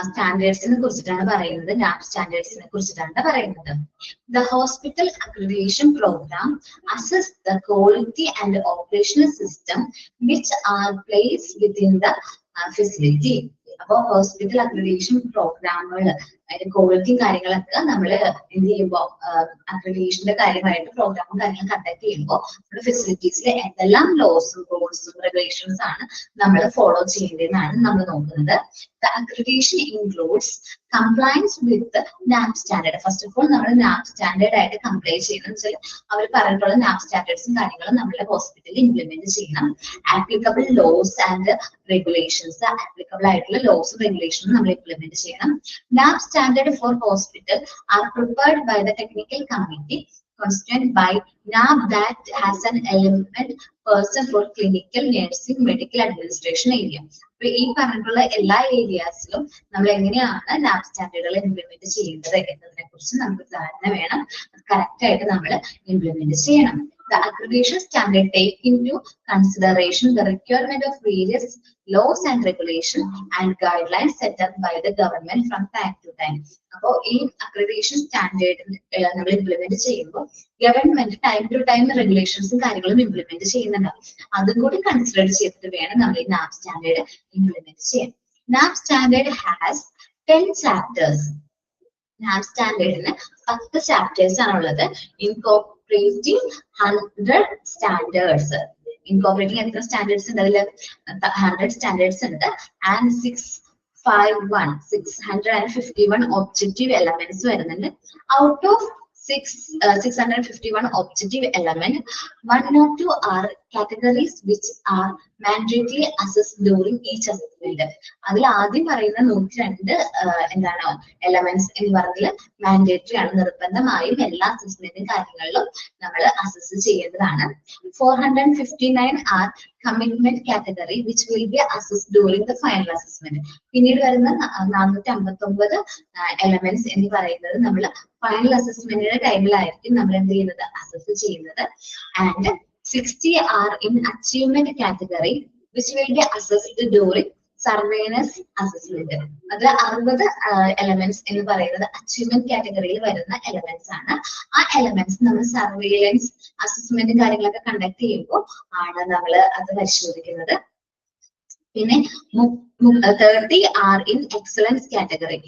സ്റ്റാൻഡേർഡ്സിനെ കുറിച്ചിട്ടാണ് പറയുന്നത്. നാബ് സ്റ്റാൻഡേർഡ്സിനെ കുറിച്ചിട്ടാണ് പറയുന്നത്. The hospital accreditation program assess the quality and operational system which are placed within the facility. അപ്പോ ഹോസ്പിറ്റൽ അക്രഡിറ്റേഷൻ പ്രോഗ്രാമുകൾ അതിന്റെ ക്വാളിറ്റിയും കാര്യങ്ങളൊക്കെ നമ്മൾ എന്ത് ചെയ്യുമ്പോൾ അക്രഡിറ്റേഷന്റെ കാര്യമായിട്ട് പ്രോഗ്രാമും കാര്യങ്ങളും കണ്ടക്ട് ചെയ്യുമ്പോൾ നമ്മുടെ ഫെസിലിറ്റീസിൽ എന്തെല്ലാം ലോസും റൂൾസും റെഗുലേഷൻസ് ആണ് നമ്മൾ ഫോളോ ചെയ്യേണ്ടതെന്നാണ് നമ്മൾ നോക്കുന്നത്. The accreditation includes compliance with the NAB standard. First of all നമ്മൾ നാബ് സ്റ്റാൻഡേർഡ് ആയിട്ട് കംപ്ലൈ ചെയ്യണം. വെച്ചാൽ അവർ പറഞ്ഞിട്ടുള്ള നാബ് സ്റ്റാൻഡേർഡ്സും കാര്യങ്ങളും നമ്മുടെ ഹോസ്പിറ്റലിൽ ഇംപ്ലിമെന്റ് ചെയ്യണം. Applicable laws and regulations, applicable ആയിട്ടുള്ള ലോസും റെഗുലേഷനും നമ്മൾ ഇംപ്ലിമെന്റ് ചെയ്യണം. നാബ് standard for hospital are prepared by the technical committee constituted by NAB that has an element person for clinical, nursing, medical administration area. അപ്പൊ ഈ പറഞ്ഞിട്ടുള്ള എല്ലാ ഏരിയാസിലും നമ്മൾ എങ്ങനെയാണ് നാബ് സ്റ്റാൻഡേർഡുകൾ ഇംപ്ലിമെന്റ് ചെയ്യുന്നത് എന്നതിനെ കുറിച്ച് നമുക്ക് ധാരണ വേണം. കറക്റ്റ് ആയിട്ട് നമ്മൾ ഇംപ്ലിമെന്റ് ചെയ്യണം. The accreditation standard take into consideration the requirement of various laws and regulations and guidelines set up by the government from time to time. അപ്പോ ഈ അക്രഡിറ്റേഷൻ സ്റ്റാൻഡേർഡ് നമ്മൾ ഇംപ്ലിമെന്റ് ചെയ്യുമ്പോൾ ഗവൺമെന്റ് ടൈം ടു ടൈം റെഗുലേഷൻസും കാര്യങ്ങളും implement ചെയ്യുന്നുണ്ടാവും. അതും കൂടി consider ചെയ്തിട്ട് വേണം നമ്മൾ ഈ നാബ് സ്റ്റാൻഡേർഡ് ഇംപ്ലിമെന്റ് ചെയ്യാൻ. NABH standard has 10 chapters. NABH സ്റ്റാൻഡേർഡിന് 10 ചാപ്റ്റേഴ്സ് ആണുള്ളത്. Incorporating 100 standards. Incorporating എത്ര സ്റ്റാൻഡേർഡ്സ് ഉണ്ട്? അതിൽ 100 സ്റ്റാൻഡേർഡ്സ് ഉണ്ട്. ആൻഡ് 651 ഒബ്ജക്റ്റീവ് എലമെന്റ്സ് വരുന്നുണ്ട്. Out of 651 objective element, 1 or 2 are categories which are mandatorily assessed during each assessment. അതിൽ ആദ്യം പറയുന്ന 102 എന്താണ് എലമെന്റ്സ് എന്ന് പറഞ്ഞാൽ മാൻഡേറ്ററി ആണ്, നിർബന്ധമായും എല്ലാ അസസ്മെന്റും കാര്യങ്ങളിലും നമ്മൾ അസസ് ചെയ്യേണ്ടതാണ്. 459 are commitment category which will be assessed during the final assessment. പിന്നീട് വരുന്ന 459 എലമെന്റ്സ് എന്ന് പറയുന്നത് നമ്മൾ ഫൈനൽ അസസ്മെന്റിന്റെ ടൈമിലായിരിക്കും നമ്മൾ എന്ത് ചെയ്യുന്നത്, അസസ് ചെയ്യുന്നത്. And 60 are in achievement category which will be assessed during surveillance assessment. അത് 60 എലമെന്റ്സ് എന്ന് പറയുന്നത് അച്ചീവ്മെന്റ് കാറ്റഗറിയിൽ വരുന്ന എലമെന്റ്സ് ആണ്. ആ എലമെന്റ്സ് നമ്മൾ സർവേലൻസ് അസസ്മെന്റ് കാര്യങ്ങളൊക്കെ കണ്ടക്ട് ചെയ്യുമ്പോൾ ആണ് നമ്മൾ അത് പരിശോധിക്കുന്നത്. പിന്നെ 30 ആർ ഇൻ എക്സലൻസ് കാറ്റഗറി.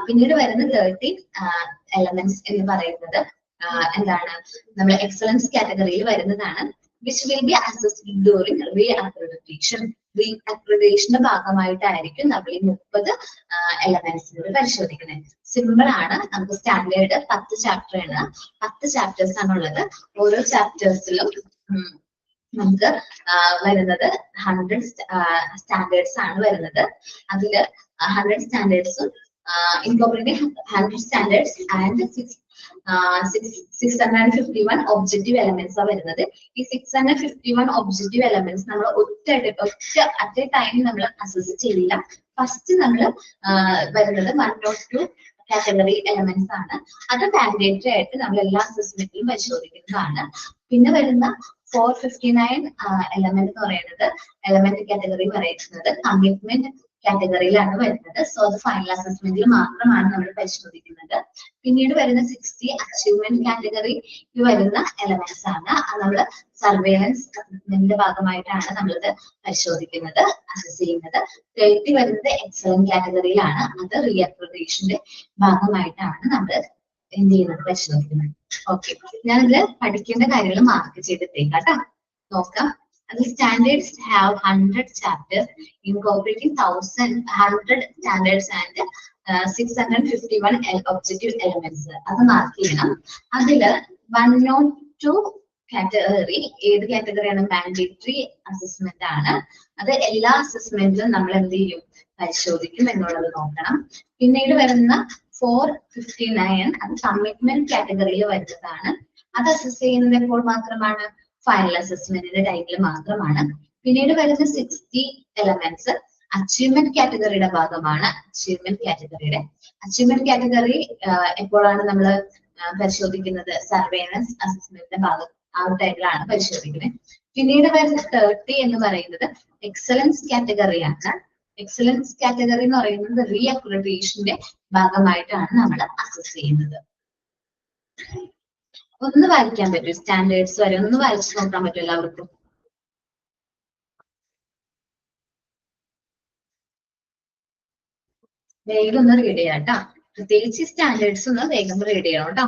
പിന്നീട് വരുന്ന 30 എലമെന്റ്സ് എന്ന് പറയുന്നത് എന്താണ്, നമ്മൾ എക്സലൻസ് കാറ്റഗറിയിൽ വരുന്നതാണ്. which will be assessed during re-accreditation. Re-accreditation ഭാഗമായിട്ടായിരിക്കും നമ്മൾ ഈ 30 എലമെന്റ്സിനോട് പരിശോധിക്കുന്നത്. സിമ്പിൾ ആണ്, നമുക്ക് സ്റ്റാൻഡേർഡ് 10 ചാപ്റ്റർ ആണ്, 10 ചാപ്റ്റേഴ്സ് ആണുള്ളത്. ഓരോ ചാപ്റ്റേഴ്സിലും നമുക്ക് വരുന്നത് 100 സ്റ്റാൻഡേർഡ്സ് ആണ് വരുന്നത്. അതില് 100 സ്റ്റാൻഡേർഡ്സും incorporating 100 standards and 651 objective elements are വരുന്നത്. ഈ 651 objective elements നമ്മൾ ഒറ്റ at a time നമ്മൾ അസസ് ചെയ്യില്ല. ഫസ്റ്റ് നമ്മൾ വരുന്നത് 102 കാറ്റഗറി എലമെന്റ്സ് ആണ്. അത് മാൻഡേറ്ററി ആയിട്ട് നമ്മൾ എല്ലാ അസസ്മെന്റിലും പരിശോധിക്കുന്നതാണ്. പിന്നെ വരുന്ന 459 എലമെന്റ് എന്ന് പറയുന്നത് എലമെന്റ് കാറ്റഗറി പറയുന്നത് കമ്മിറ്റ്മെന്റ് കാറ്റഗറിയിലാണ് വരുന്നത്. സോ അത് ഫൈനൽ അസസ്മെന്റിൽ മാത്രമാണ് നമ്മൾ പരിശോധിക്കുന്നത്. പിന്നീട് വരുന്ന 60 അച്ചീവ്മെന്റ് കാറ്റഗറി വരുന്ന എലമെന്റ്സ് ആണ്. അത് നമ്മൾ സർവേലൻസ് അസസ്മെന്റിന്റെ ഭാഗമായിട്ടാണ് നമ്മളിത് പരിശോധിക്കുന്നത്, അസസ് ചെയ്യുന്നത്. 30 വരുന്നത് എക്സലന്റ് കാറ്റഗറിയിലാണ്. അത് റീഅക്രഡിറ്റേഷന്റെ ഭാഗമായിട്ടാണ് നമ്മൾ എന്ത് ചെയ്യുന്നത്, പരിശോധിക്കുന്നത്. ഓക്കെ, ഞാനിത് പഠിക്കേണ്ട കാര്യങ്ങൾ മാർക്ക് ചെയ്തിട്ടേക്കാം കേട്ടോ. നോക്കാം. The standards have 100 chapters incorporating 100 standards and 651 objective elements. അത് മാർക്ക് ചെയ്യണം. അതില് 102 കാറ്റഗറി ഏത് കാറ്റഗറിയാണ്, മാൻഡേറ്ററി അസസ്മെന്റ് ആണ്. അത് എല്ലാ അസസ്മെന്റിലും നമ്മൾ എന്ത് ചെയ്യും, പരിശോധിക്കും എന്നുള്ളത് നോക്കണം. പിന്നീട് വരുന്ന 459 അത് കമ്മിറ്റ്മെന്റ് കാറ്റഗറിയിൽ വരുന്നതാണ്. അത് അസസ് ചെയ്യുന്നത് എപ്പോൾ മാത്രമാണ്, ഫൈനൽ അസസ്മെന്റിന്റെ ടൈമിൽ മാത്രമാണ്. പിന്നീട് വരുന്ന 60 എലമെന്റ്സ് അച്ചീവ്മെന്റ് കാറ്റഗറിയുടെ ഭാഗമാണ്. അച്ചീവ്മെന്റ് കാറ്റഗറി എപ്പോഴാണ് നമ്മൾ പരിശോധിക്കുന്നത്, സർവേലൻസ് അസസ്മെന്റിന്റെ ഭാഗം ആ ഒരു ടൈമിലാണ് പരിശോധിക്കുന്നത്. പിന്നീട് വരുന്ന 30 എന്ന് പറയുന്നത് എക്സലൻസ് കാറ്റഗറിയാണ്. എക്സലൻസ് കാറ്റഗറി എന്ന് പറയുന്നത് റീഅക്രഡിറ്റേഷന്റെ ഭാഗമായിട്ടാണ് നമ്മൾ അസസ് ചെയ്യുന്നത്. ഒന്ന് വായിക്കാൻ പറ്റും, സ്റ്റാൻഡേർഡ്സ് വരെ ഒന്ന് വായിച്ചു നോക്കാൻ പറ്റും എല്ലാവർക്കും? വേഗം ഒന്ന് റീഡ് ചെയ്യാം കേട്ടോ. പ്രത്യേകിച്ച് സ്റ്റാൻഡേർഡ്സ് ഒന്ന് വേഗം റീഡ് ചെയ്യണം കേട്ടോ.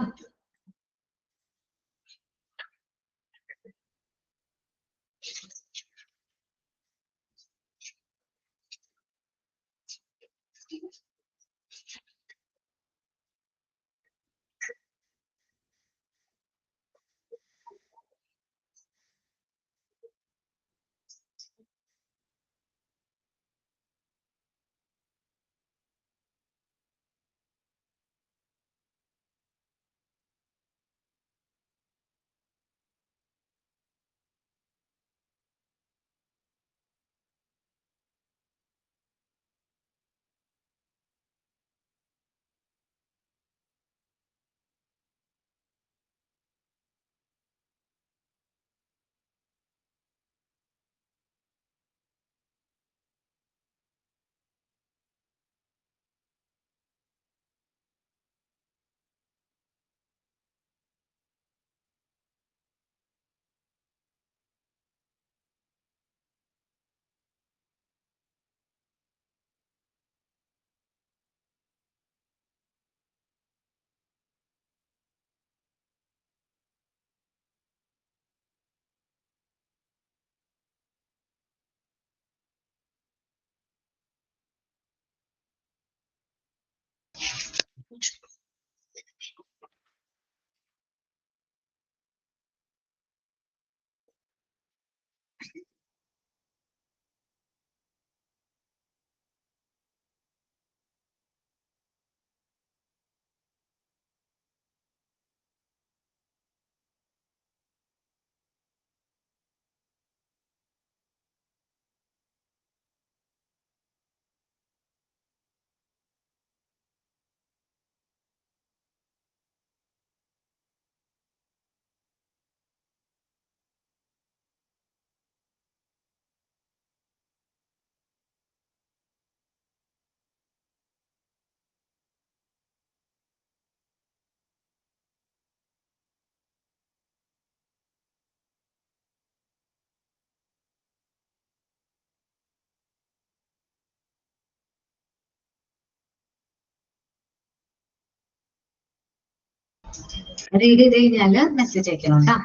റീഡ് ചെയ്ത് കഴിഞ്ഞാല് മെസ്സേജ് അയക്കണം കേട്ടോ.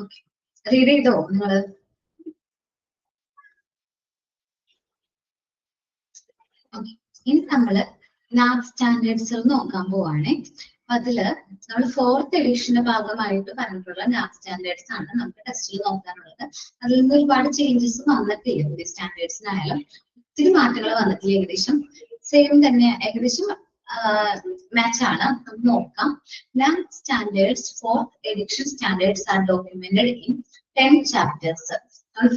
ഓക്കെ, റീഡ് ചെയ്തോ നിങ്ങള്? ഓക്കെ, ഇനി നമ്മള് ലാബ് സ്റ്റാൻഡേർഡ്സ് നോക്കാൻ പോവാണേ. അതില് നമ്മൾ 4th എഡിഷന്റെ ഭാഗമായിട്ട് പറഞ്ഞിട്ടുള്ള ലാബ് സ്റ്റാൻഡേർഡ്സ് ആണ് നമുക്ക് ടെസ്റ്റിൽ നോക്കാനുള്ളത്. അതിൽ നിന്ന് ഒരുപാട് ചേഞ്ചസ് വന്നിട്ടില്ല. പുതിയ സ്റ്റാൻഡേർഡ്സിനായാലും ഒത്തിരി മാറ്റങ്ങൾ വന്നിട്ടില്ല. ഏകദേശം സെയിം തന്നെ, ഏകദേശം മാച്ച് ആണ്. നമുക്ക് നോക്കാം. Lab standards 4th edition standards are documented in 10 chapters.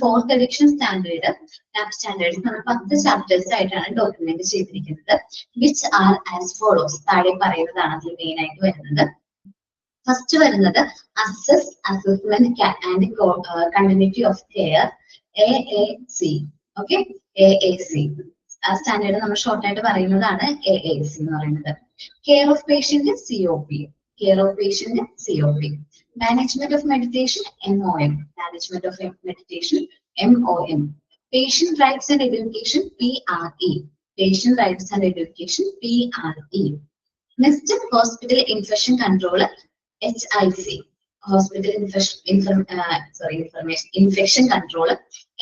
4th edition standard lab standards നമ്മൾ 10 ചാപ്റ്റേഴ്സ് ആയിട്ടാണ് ഡോക്യുമെന്റ് ചെയ്തിരിക്കുന്നത്. Which are as follows. താഴെ പറയുന്നതാണ് അതിൽ മെയിൻ ആയിട്ട് വരുന്നത്. ഫസ്റ്റ് വരുന്നത് assess, assessment and continuity of care, AAC. Okay, AAC standard നമ്മൾ ഷോർട്ട് ആയിട്ട് പറയുന്നതാണ് AAC എന്ന് പറയുന്നത്. Care of patient, COP. Care of patient, COP. Management of meditation, MOM. Management of meditation, MOM. Patient rights and education, PRE. Patient rights and education, PRE. Next, hospital infection control, HIC. Hospital infection control,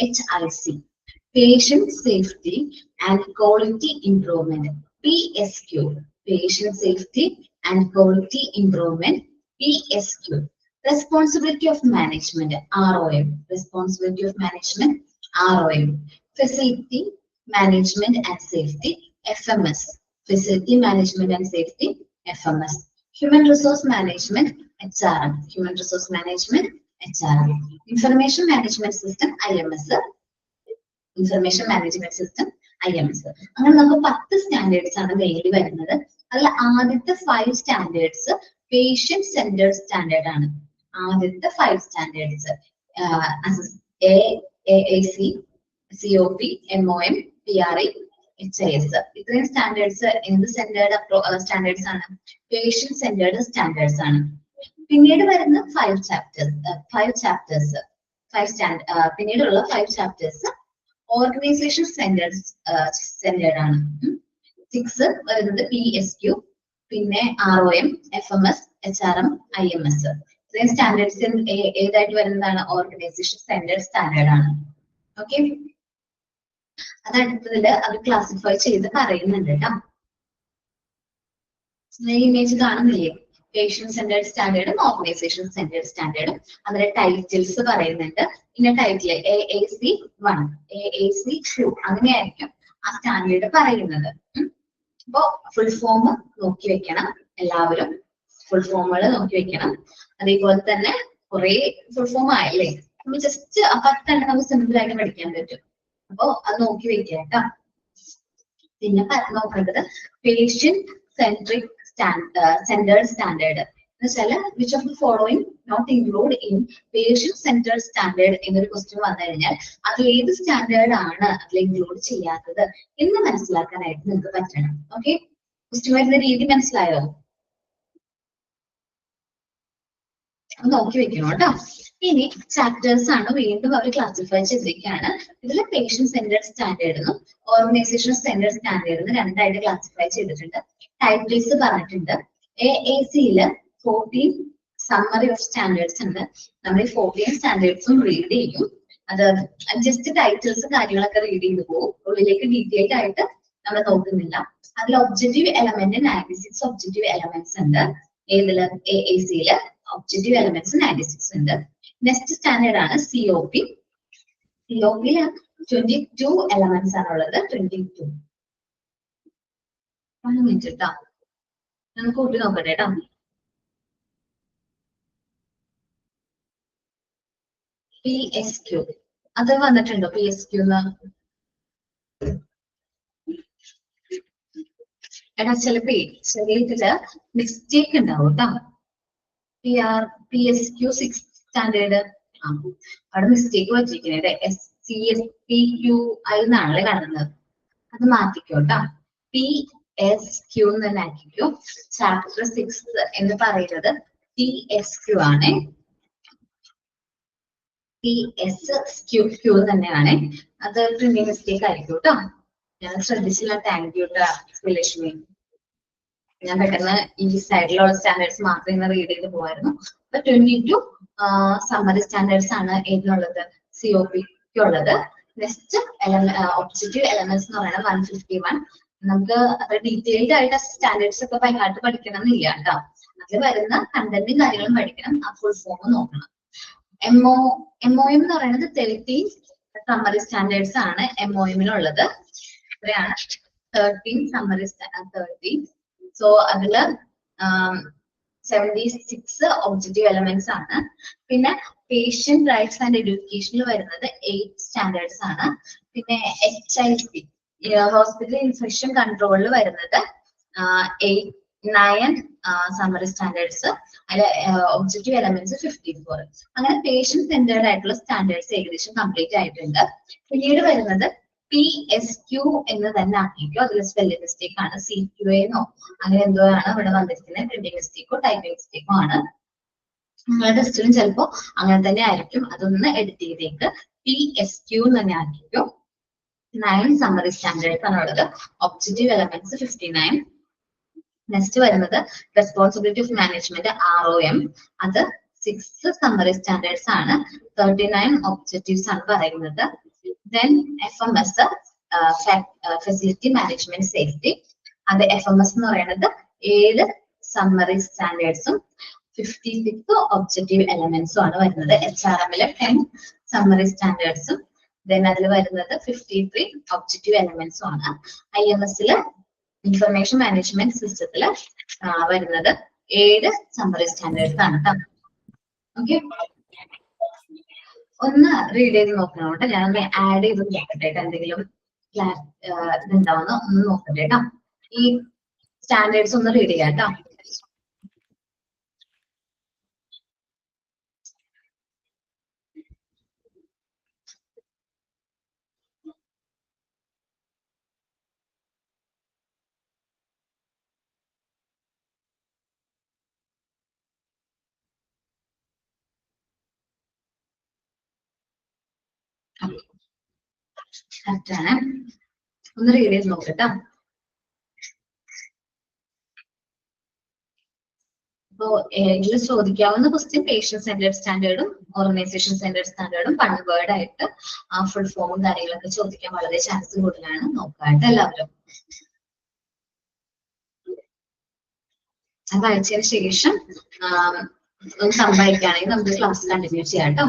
HIC. Patient safety and quality improvement, PSQ. Patient safety and quality improvement, PSQ. Responsibility of management, ROM. Responsibility of management, ROM. Facility management and safety, FMS. Facility management and safety, FMS. Human resource management, HRM. Human resource management, HRM. Information management system, IMS. Information management system, IMS. അങ്ങനെ നമുക്ക് 10 standards ആണ് mainly വരുന്നത്. അതിൽ ആദ്യത്തെ 5 standards patient centered standard ആണ്. ആദ്യത്തെ 5 standards AAC, COP, MOM, PRE, HIS. ഇത്രയും standards എന്ത് സെന്റേർഡ് സ്റ്റാൻഡേർഡ്സ് ആണ്? പേഷ്യന്റ് സെന്റേർഡ് സ്റ്റാൻഡേർഡ്സ് ആണ്. പിന്നീട് വരുന്ന 5 ചാപ്റ്റേഴ്സ് പിന്നീടുള്ള 5 ചാപ്റ്റേഴ്സ് ഓർഗനൈസേഷൻ സെന്റേർഡ് ആണ്. 6 വരുന്നത് PSQ, പിന്നെ ROM, FMS, HRM, IMS. ഇത്രയും സ്റ്റാൻഡേർഡ്സ് ഏതായിട്ട് വരുന്നതാണ്? ഓർഗനൈസേഷൻ സെന്റേർഡ് സ്റ്റാൻഡേർഡ് ആണ്. ഓക്കെ, അതടുത്തതില് അത് ക്ലാസിഫൈ ചെയ്ത് പറയുന്നുണ്ട് കേട്ടോ. ഇമേജ് കാണുന്നില്ലേ? പേഷ്യന്റ് സെന്റേർഡ് സ്റ്റാൻഡേർഡും ഓർഗനൈസേഷൻ സെന്റേർഡ് സ്റ്റാൻഡേർഡും. അതിന്റെ ടൈറ്റിൽസ് പറയുന്നുണ്ട്. പിന്നെ ടൈറ്റിൽ AAC 1, AAC 2 അങ്ങനെയായിരിക്കും ആ സ്റ്റാൻഡേർഡ് പറയുന്നത്. അപ്പോ ഫുൾ ഫോം നോക്കി വെക്കണം എല്ലാവരും. ഫുൾ ഫോമുകൾ നോക്കി വെക്കണം. അതേപോലെ തന്നെ കുറെ ഫുൾ ഫോം ആയല്ലേ, നമ്മൾ ജസ്റ്റ് 10 നമുക്ക് സിമ്പിൾ ആയിട്ട് പഠിക്കാൻ പറ്റും. അപ്പോ അത് നോക്കി വെക്കുക കേട്ടോ. പിന്നെ നോക്കേണ്ടത് പേഷ്യന്റ് സെൻട്രിക് സെന്റേർഡ് സ്റ്റാൻഡേർഡ് എന്ന് വെച്ചാല് which of the following not include in patient centered standard എന്നൊരു ക്വസ്റ്റ്യൻ വന്നു കഴിഞ്ഞാൽ അതിൽ ഏത് സ്റ്റാൻഡേർഡ് ആണ് അതിൽ ഇൻക്ലൂഡ് ചെയ്യാത്തത് എന്ന് മനസ്സിലാക്കാനായിട്ട് നിങ്ങൾക്ക് പറ്റണം. ഓക്കെ, ക്വസ്റ്റ്യൻ വരുന്ന രീതി മനസ്സിലായോ? നോക്കി വെക്കണം കേട്ടോ. ഇനി ചാപ്റ്റേഴ്സ് ആണ് വീണ്ടും അവർ ക്ലാസിഫൈ ചെയ്തിരിക്കുകയാണ്. ഇതിൽ പേഷ്യന്റ് സെന്റേർഡ് സ്റ്റാൻഡേർഡെന്നും ഓർഗനൈസേഷൻ സെന്റേർഡ് സ്റ്റാൻഡേർഡെന്നും രണ്ടായിട്ട് ക്ലാസിഫൈ ചെയ്തിട്ടുണ്ട്. ടൈറ്റിൽസ് പറഞ്ഞിട്ടുണ്ട്. AACയില് 14 സമ്മറി ഓഫ് സ്റ്റാൻഡേർഡ്സ് ഉണ്ട്. നമ്മൾ ഈ 14 സ്റ്റാൻഡേർഡ്സും റീഡ് ചെയ്യും. അത് ജസ്റ്റ് ടൈറ്റിൽസ് കാര്യങ്ങളൊക്കെ റീഡ് ചെയ്ത് പോകും. ഉള്ളിലേക്ക് ഡീറ്റെയിൽഡ് ആയിട്ട് നമ്മൾ നോക്കുന്നില്ല. അതിൽ ഒബ്ജക്റ്റീവ് എലമെന്റ് 96 ഒബ്ജക്റ്റീവ് എലമെന്റ്സ് ഉണ്ട്. ഏതില്? AACയില് ഒബ്ജക്റ്റീവ് എലമെന്റ്സ് 96 ഉണ്ട്. നെക്സ്റ്റ് സ്റ്റാൻഡേർഡ് ആണ് COP. COPയില് 22 എലമെന്റ്സ് ആണുള്ളത്. 22 മിനിറ്റ് കേട്ടോ, നമുക്ക് കൂട്ടി നോക്കട്ടെ കേട്ടോ. PSQ അത് വന്നിട്ടുണ്ടോ? PSQ എടാ ചിലപ്പോ ചെറിയ ഇതില് മിസ്റ്റേക്ക് ഉണ്ടാവും കേട്ടോ. PSQ 6th സ്റ്റാൻഡേർഡ് അവിടെ മിസ്റ്റേക്ക് പറ്റിയിരിക്കുന്നത്. SCSPQI എന്നാണല്ലേ കാണുന്നത്. അത് മാറ്റിക്കോ കേട്ടോ. PSQ എന്ന് തന്നെ ആക്കിക്കോ. ചാപ്റ്റർ 6 എന്ന് പറയുന്നത് PSQ ആണ്. PSQ തന്നെയാണ്. അത് പ്രിന്റിംഗ് മിസ്റ്റേക്ക് ആയിരിക്കും കേട്ടോ. ഞാൻ ശ്രദ്ധിച്ചില്ല. താങ്ക് യു ട്ടാ ശ്രീലക്ഷ്മി. ഞാൻ പെട്ടെന്ന് ഈ സൈഡിലുള്ള സ്റ്റാൻഡേർഡ്സ് മാത്രം ഇന്ന് റീഡ് ചെയ്ത് പോവായിരുന്നു. അപ്പൊ 22 സമ്മറി സ്റ്റാൻഡേർഡ്സ് ആണ് ഏതിനുള്ളത്? COP ഉള്ളത്. നെക്സ്റ്റ് ഒബ്ജക്റ്റീവ് എലമെന്റ്സ് എന്ന് പറയുന്നത് 151. നമുക്ക് അത്ര ഡീറ്റെയിൽഡ് ആയിട്ട് സ്റ്റാൻഡേർഡ്സ് ഒക്കെ ബൈഹാർട്ട് പഠിക്കണം എന്നില്ല കേട്ടോ. അതിൽ വരുന്ന കണ്ടന്റും കാര്യങ്ങളും പഠിക്കണം. ആ ഫുൾ ഫോം നോക്കണം. MOM എന്ന് പറയുന്നത് 13 സമ്മറി സ്റ്റാൻഡേർഡ്സ് ആണ് MOM-നുള്ളത്. ഇത്രയാണ് 13 സമ്മറി 13. സോ അതില് 76 ഒബ്ജക്റ്റീവ് എലമെന്റ്സ് ആണ്. പിന്നെ പേഷ്യന്റ് റൈറ്റ്സ് ആൻഡ് എഡ്യൂക്കേഷനിൽ വരുന്നത് 8 സ്റ്റാൻഡേർഡ്സ് ആണ്. പിന്നെ HIC ഹോസ്പിറ്റൽ ഇൻഫെക്ഷൻ കൺട്രോളിൽ വരുന്നത് 9 സമ്മറി സ്റ്റാൻഡേർഡ്സ്. അതിൽ ഒബ്ജക്റ്റീവ് എലമെന്റ്സ് 54. അങ്ങനെ പേഷ്യന്റ് സെന്റേർഡ് ആയിട്ടുള്ള സ്റ്റാൻഡേർഡ്സ് ഏകദേശം കംപ്ലീറ്റ് ആയിട്ടുണ്ട്. പിന്നീട് വരുന്നത് PSQ എന്ന് തന്നെ ആക്കിക്കോ. അതിൽ സ്പെല്ലിംഗ് മിസ്റ്റേക്ക് ആണ്. CQA എന്നോ അങ്ങനെ എന്തോ ആണ് ഇവിടെ വന്നിരിക്കുന്നത്. പ്രിന്റിംഗ് മിസ്റ്റേക്കോ ടൈപ്പിംഗ് മിസ്റ്റേക്കോ ആണ്. നിങ്ങളുടെ ടെസ്റ്റിലും ചിലപ്പോ അങ്ങനെ തന്നെ ആയിരിക്കും. അതൊന്ന് എഡിറ്റ് ചെയ്തേക്ക്. PSQ തന്നെ ആക്കിക്കോ. 9 സമ്മറി സ്റ്റാൻഡേർഡ്സ് ആണുള്ളത്. Objective elements 59. നെക്സ്റ്റ് വരുന്നത് റെസ്പോൺസിബിലിറ്റി ഓഫ് മാനേജ്മെന്റ് ROM. അത് 6 സമ്മറി സ്റ്റാൻഡേർഡ്സ് ആണ്. 39 ഒബ്ജക്റ്റീവ്സ് ആണ് പറയുന്നത്. Then FMS facility management safety. അത് FMS എന്ന് പറയുന്നത് 7 സമ്മറി സ്റ്റാൻഡേർഡ്സും 56 ഒബ്ജക്റ്റീവ് എലമെന്റ്സും ആണ് വരുന്നത്. HRM-ലെ 10 സമ്മറി സ്റ്റാൻഡേർഡ്സും ദെൻ അതിൽ വരുന്നത് 53 ഒബ്ജക്റ്റീവ് എലമെന്റ്സും ആണ്. IMS-ല് ഇൻഫർമേഷൻ മാനേജ്മെന്റ് സിസ്റ്റത്തില് വരുന്നത് 7 സമ്മറി സ്റ്റാൻഡേർഡ്സ് ആണ് കേട്ടോ. ഓക്കെ, ഒന്ന് റീഡ് ചെയ്ത് നോക്കണം കേട്ടോ. ഞാനൊന്ന് ആഡ് ചെയ്ത് നോക്കട്ടെ എന്തെങ്കിലും ഇതുണ്ടാവുന്ന ഒന്ന് നോക്കട്ടെ കേട്ടോ. ഈ സ്റ്റാൻഡേർഡ്സ് ഒന്ന് റീഡ് ചെയ്യാം കേട്ടോ. കറക്റ്റ് ആണ്. ഒന്ന് റീഡ് ചെയ്ത് നോക്കട്ടോ. അപ്പോ ഇതിൽ ചോദിക്കാവുന്ന ക്വസ്റ്റ്യൻ പേഷ്യന്റ് സെന്റേർഡ് സ്റ്റാൻഡേർഡും ഓർഗനൈസേഷൻ സെന്റേർഡ് സ്റ്റാൻഡേർഡും വൺ വേർഡ് ആയിട്ട് ഫുൾ ഫോമും കാര്യങ്ങളൊക്കെ ചോദിക്കാൻ വളരെ ചാൻസ് കൂടുതലാണ്. നോക്കാട്ട് എല്ലാവരും അത് അയച്ചതിന് ശേഷം ഒന്ന് സംഭവിക്കുകയാണെങ്കിൽ നമുക്ക് ക്ലാസ് കണ്ടിന്യൂ ചെയ്യാം കേട്ടോ.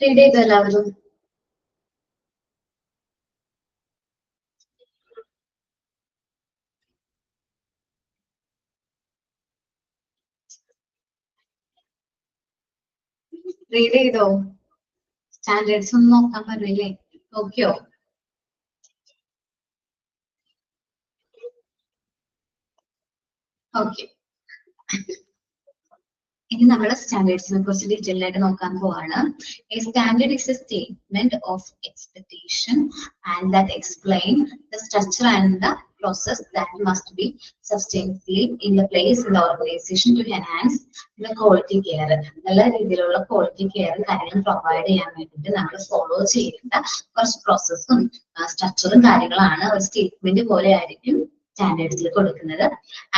റീഡ് ചെയ്തോ എല്ലാവരും? റീഡ് ചെയ്തോ? സ്റ്റാൻഡേർഡ്സ് ഒന്നും നോക്കാൻ പറ്റില്ലേ? നോക്കിയോ? ഓക്കെ, ഇനി നമ്മുടെ സ്റ്റാൻഡേർഡ്സിനെ കുറിച്ച് ഡീറ്റെയിൽ ആയിട്ട് നോക്കാൻ പോവാണ്. A standard is a statement of expectation and that explain the structure and the process that must be substantially in the place in the organization to enhance the quality care. നല്ല രീതിയിലുള്ള quality care കാര്യങ്ങളും provide ചെയ്യാൻ വേണ്ടിയിട്ട് നമ്മൾ follow ചെയ്യേണ്ട കുറച്ച് പ്രോസസ്സും സ്ട്രക്ചറും കാര്യങ്ങളാണ്. ഒരു സ്റ്റേറ്റ്മെന്റ് പോലെ ആയിരിക്കും സ്റ്റാൻഡേർഡ്സിൽ കൊടുക്കുന്നത്.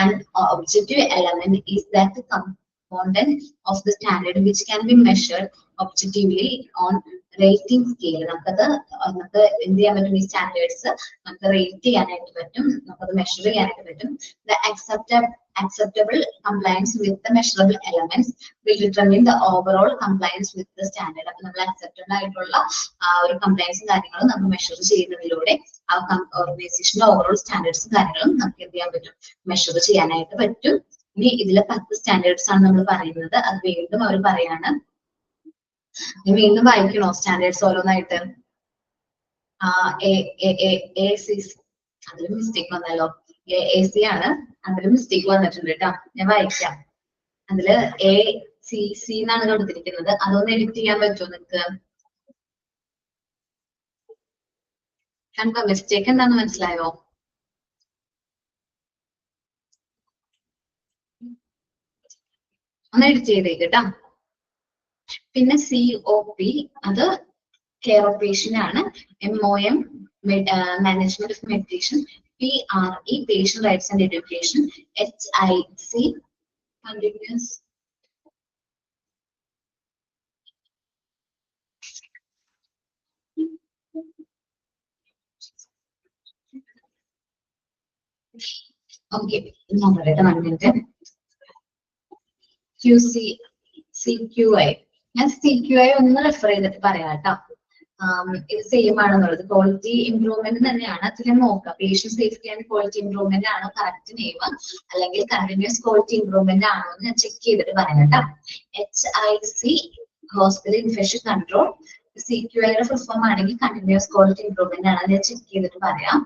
And objective element is that component of the standard which can be measured objectively on rating scale. നമുക്ക് എന്ത് ചെയ്യാൻ പറ്റും, ഈ സ്റ്റാൻഡേർഡ്സ് നമുക്ക് റേറ്റ് ചെയ്യാനായിട്ട് പറ്റും, നമുക്ക് മെഷർ ചെയ്യാനായിട്ട് പറ്റും. The acceptable compliance with the measurable elements will determine the overall compliance with the standard. അപ്പൊ നമ്മൾ അക്സെപ്റ്റബിൾ ആയിട്ടുള്ള ഒരു കംപ്ലയൻസും കാര്യങ്ങളും നമ്മൾ മെഷർ ചെയ്യുന്നതിലൂടെ ആ ഓർഗനൈസേഷന്റെ ഓവറോൾ സ്റ്റാൻഡേർഡ്സും കാര്യങ്ങളും നമുക്ക് എന്ത് ചെയ്യാൻ പറ്റും, മെഷർ ചെയ്യാനായിട്ട് പറ്റും. ഇനി ഇതിലെ 10 സ്റ്റാൻഡേർഡ്സ് ആണ് നമ്മൾ പറയുന്നത്. അത് വീണ്ടും അവർ പറയാണ്, വീണ്ടും വായിക്കണോ സ്റ്റാൻഡേർഡ്സ് ഓരോന്നായിട്ട്? അതിൽ മിസ്റ്റേക്ക് വന്നല്ലോ, AC ആണ്, അതിൽ മിസ്റ്റേക്ക് വന്നിട്ടുണ്ട് കേട്ടോ. ഞാൻ വായിക്കാം. അതില് ACC എന്നാണ് കൊടുത്തിരിക്കുന്നത്. അതൊന്ന് എഡിറ്റ് ചെയ്യാൻ പറ്റുമോ നിങ്ങൾക്ക്? കണ്ടോ മിസ്റ്റേക്ക് എന്താന്ന് മനസ്സിലായോ? ഒന്ന് എഡിറ്റ് ചെയ്തേക്ക് കേട്ടോ. പിന്നെ COP അത് കെയർ ഓഫ് പേഷ്യന്റ് ആണ്. MOM management of meditation. PRE patient rights and education. HIC continuous okay ഞാൻ പറയട്ടെ 1 മിനിറ്റ്. CQI ഞാൻ CQI ഒന്ന് റെഫർ ചെയ്തിട്ട് പറയാം കേട്ടോ. ഇത് സെയിം ആണെന്നുള്ളത് ക്വാളിറ്റി ഇംപ്രൂവ്മെന്റ് തന്നെയാണ്. അതിൽ നോക്കാം patient safety and quality improvement ആണോ കറക്റ്റ് നെയിം, അല്ലെങ്കിൽ കണ്ടിന്യൂസ് ക്വാളിറ്റി ഇംപ്രൂവ്മെന്റ് ആണോ എന്ന് ഞാൻ ചെക്ക് ചെയ്തിട്ട് പറയാം കേട്ടോ. HIC hospital infection control. CQI യുടെ ഫുൾ ഫോം ആണെങ്കിൽ കണ്ടിന്യൂസ് ക്വാളിറ്റി ഇംപ്രൂവ്മെന്റ് ആണ്. ഞാൻ ചെക്ക് ചെയ്തിട്ട് പറയാം.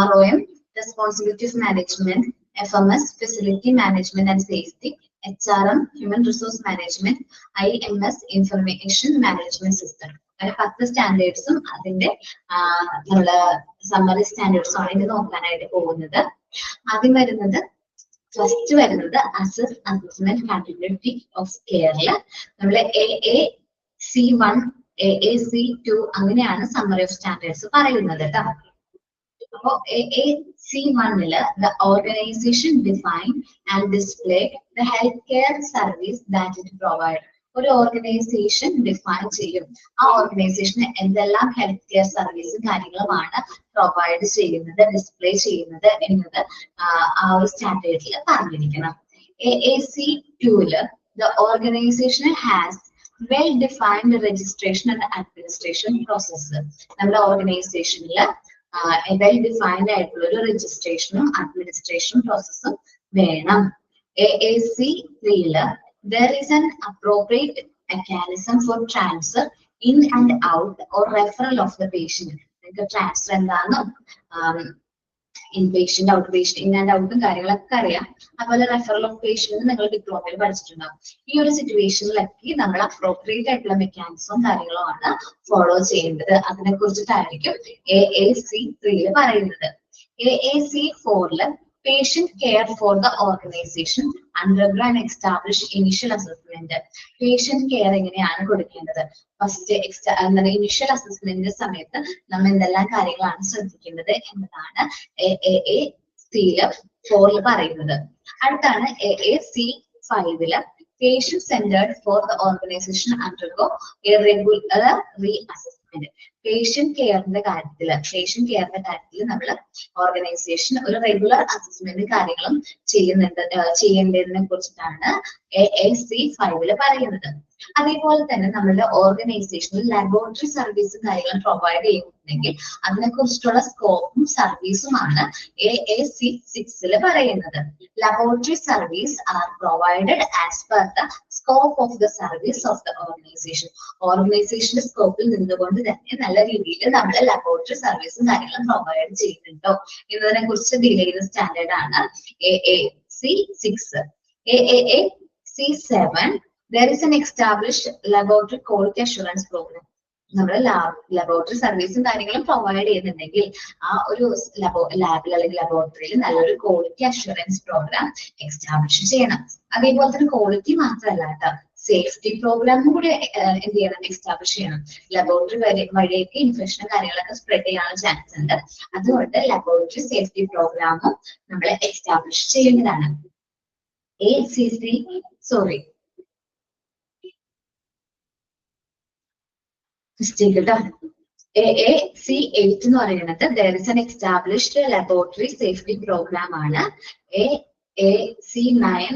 ROM responsibility of management. FMS facility management and safety. HRM human resource management. IMS information management system. അങ്ങനെ 10 സ്റ്റാൻഡേർഡ്സും അതിന്റെ നമ്മള് സമ്മറി സ്റ്റാൻഡേർഡ്സും ആണ് ഇത് നോക്കാനായിട്ട് പോകുന്നത്. ആദ്യം വരുന്നത് ഫസ്റ്റ് വരുന്നത് അസസ്മെന്റ് കണ്ടിന്യൂറ്റി ഓഫ് കെയറില് നമ്മള് AAC1 AAC2 അങ്ങനെയാണ് സമ്മറി ഓഫ് സ്റ്റാൻഡേർഡ്സ് പറയുന്നത് കേട്ടോ. അപ്പോ AAC1 the organization define and display the healthcare service that it provide. ഒരു ഓർഗനൈസേഷൻ ഡിഫൈൻ ചെയ്യും ആ ഓർഗനൈസേഷന് എന്തെല്ലാം ഹെൽത്ത് കെയർ സർവീസും കാര്യങ്ങളുമാണ് പ്രൊവൈഡ് ചെയ്യുന്നത്, ഡിസ്പ്ലേ ചെയ്യുന്നത് എന്നത് ആ ഒരു സ്റ്റാൻഡേർഡിൽ പറഞ്ഞിരിക്കണം. AAC2 the organization has well-defined registration and administration process. നമ്മുടെ ഓർഗനൈസേഷനിൽ വെൽ ഡിഫൈൻഡ് ആയിട്ടുള്ള ഒരു രജിസ്ട്രേഷനും അഡ്മിനിസ്ട്രേഷൻ പ്രോസസ്സും വേണം. AAC3 there is an appropriate mechanism for transfer in and out or referral of the patient. നിങ്ങൾക്ക് ട്രാൻസ്ഫർ എന്താണോ inpatient out patient in and ഔട്ടും കാര്യങ്ങളൊക്കെ അറിയാം. അതുപോലെ റെഫറൽ ഓഫ് പേഷ്യന്റ് നിങ്ങൾ ഡിപ്ലോമയിൽ പഠിച്ചിട്ടുണ്ടാവും. ഈ ഒരു സിറ്റുവേഷനിലൊക്കെ നമ്മൾ അപ്രോപ്രിയേറ്റ് ആയിട്ടുള്ള മെക്കാനിസവും കാര്യങ്ങളുമാണ് ഫോളോ ചെയ്യേണ്ടത്. അതിനെ കുറിച്ചിട്ടായിരിക്കും AAC3 പറയുന്നത്. AAC4 patient care for the organization undergo and establish initial assessment. Patient care എങ്ങനെയാണ് കൊടുക്കേണ്ടത്? ഫസ്റ്റ് ഇനിഷ്യൽ അസസ്മെന്റിന്റെ സമയത്ത് നമ്മൾ എന്തെല്ലാം കാര്യങ്ങളാണ് ശ്രദ്ധിക്കേണ്ടത് എന്നതാണ് AAC4 പറയുന്നത്. അടുത്താണ് AAC5 patient centered for the organization undergo a regular reassessment. Patient കെയറിന്റെ കാര്യത്തിൽ നമ്മൾ ഓർഗനൈസേഷൻ ഒരു റെഗുലർ അസസ്മെന്റ് കാര്യങ്ങളും ചെയ്യേണ്ടതിനെ കുറിച്ചിട്ടാണ് AAC5 പറയുന്നത്. അതേപോലെ തന്നെ നമ്മളുടെ ഓർഗനൈസേഷനിൽ ലബോറട്ടറി സർവീസും കാര്യങ്ങളും പ്രൊവൈഡ് ചെയ്യുന്നുണ്ടെങ്കിൽ അതിനെ കുറിച്ചിട്ടുള്ള സ്കോപ്പും സർവീസുമാണ് AAC6 പറയുന്നത്. Laboratory service are provided as per the scope of the service of the organisation. ഓർഗനൈസേഷന്റെ സ്കോപ്പിൽ നിന്നുകൊണ്ട് തന്നെ നല്ല രീതിയിൽ നമ്മൾ ലബോറട്ടറി സർവീസും കാര്യങ്ങളും പ്രൊവൈഡ് ചെയ്യുന്നുണ്ടോ എന്നതിനെ കുറിച്ച് ഡീൽ ചെയ്യുന്ന സ്റ്റാൻഡേർഡ് ആണ് AAC6. AAC7 there is an established laboratory quality assurance program. നമ്മൾ ലബോറട്ടറി സർവീസും കാര്യങ്ങളും പ്രൊവൈഡ് ചെയ്യുന്നുണ്ടെങ്കിൽ ആ ഒരു ലാബിൽ അല്ലെങ്കിൽ ലബോറട്ടറിയിൽ നല്ലൊരു ക്വാളിറ്റി അഷുറൻസ് പ്രോഗ്രാം എസ്റ്റാബ്ലിഷ് ചെയ്യണം. അതേപോലെ തന്നെ ക്വാളിറ്റി മാത്രമല്ല കേട്ടോ, സേഫ്റ്റി പ്രോഗ്രാമും കൂടി എന്ത് ചെയ്യണം, എസ്റ്റാബ്ലിഷ് ചെയ്യണം. ലബോറട്ടറി വഴിയൊക്കെ ഇൻഫെക്ഷനും കാര്യങ്ങളൊക്കെ സ്പ്രെഡ് ചെയ്യാനുള്ള ചാൻസ് ഉണ്ട്. അതുകൊണ്ട് ലബോറട്ടറി സേഫ്റ്റി പ്രോഗ്രാമും നമ്മൾ എസ്റ്റാബ്ലിഷ് ചെയ്യേണ്ടതാണ്. കേട്ടോ. AAC8 എന്ന് പറയുന്നത് there is an established laboratory safety program ആണ്. AAC9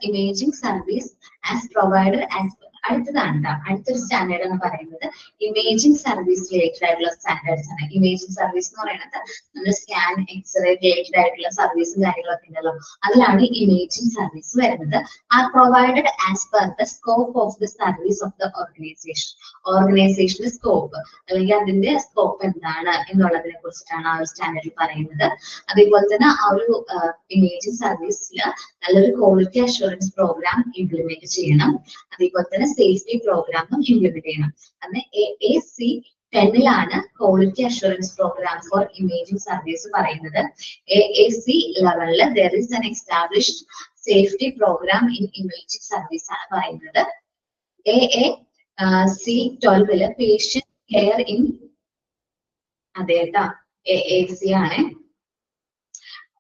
imaging service as provided as അടുത്തതാണ്. അടുത്തൊരു സ്റ്റാൻഡേർഡ് എന്ന് പറയുന്നത് ഇമേജിംഗ് സർവീസ് റിലേറ്റഡ് ആയിട്ടുള്ള സ്റ്റാൻഡേർഡ്സ് ആണ്. ഇമേജിംഗ് സർവീസ് എന്ന് പറയുന്നത് നമ്മൾ സ്കാൻ, എക്സ്റേ റിലേറ്റഡ് ആയിട്ടുള്ള സർവീസും കാര്യങ്ങളൊക്കെ ഉണ്ടല്ലോ, അതിലാണ് ഇമേജിംഗ് സർവീസ് വരുന്നത്. R provided as per the scope of the service of the organisation. ഓർഗനൈസേഷന്റെ സ്കോപ്പ് അല്ലെങ്കിൽ അതിന്റെ സ്കോപ്പ് എന്താണ് എന്നുള്ളതിനെ കുറിച്ചിട്ടാണ് ആ ഒരു സ്റ്റാൻഡേർഡിൽ പറയുന്നത്. അതേപോലെ തന്നെ ആ ഒരു ഇമേജിംഗ് സർവീസിൽ നല്ലൊരു ക്വാളിറ്റി അഷുറൻസ് പ്രോഗ്രാം ഇംപ്ലിമെന്റ് ചെയ്യണം. അതേപോലെ തന്നെ സേഫ്റ്റി പ്രോഗ്രാമും ഇംപ്ലിമെന്റ് ചെയ്യണം. അതിന് AAC10 quality assurance program for imaging service പറയുന്നത്. AAC11 there is an established safety program in imaging service ആണ് പറയുന്നത്. AAC12 patient care in അതേട്ടാ AAC ആണ്.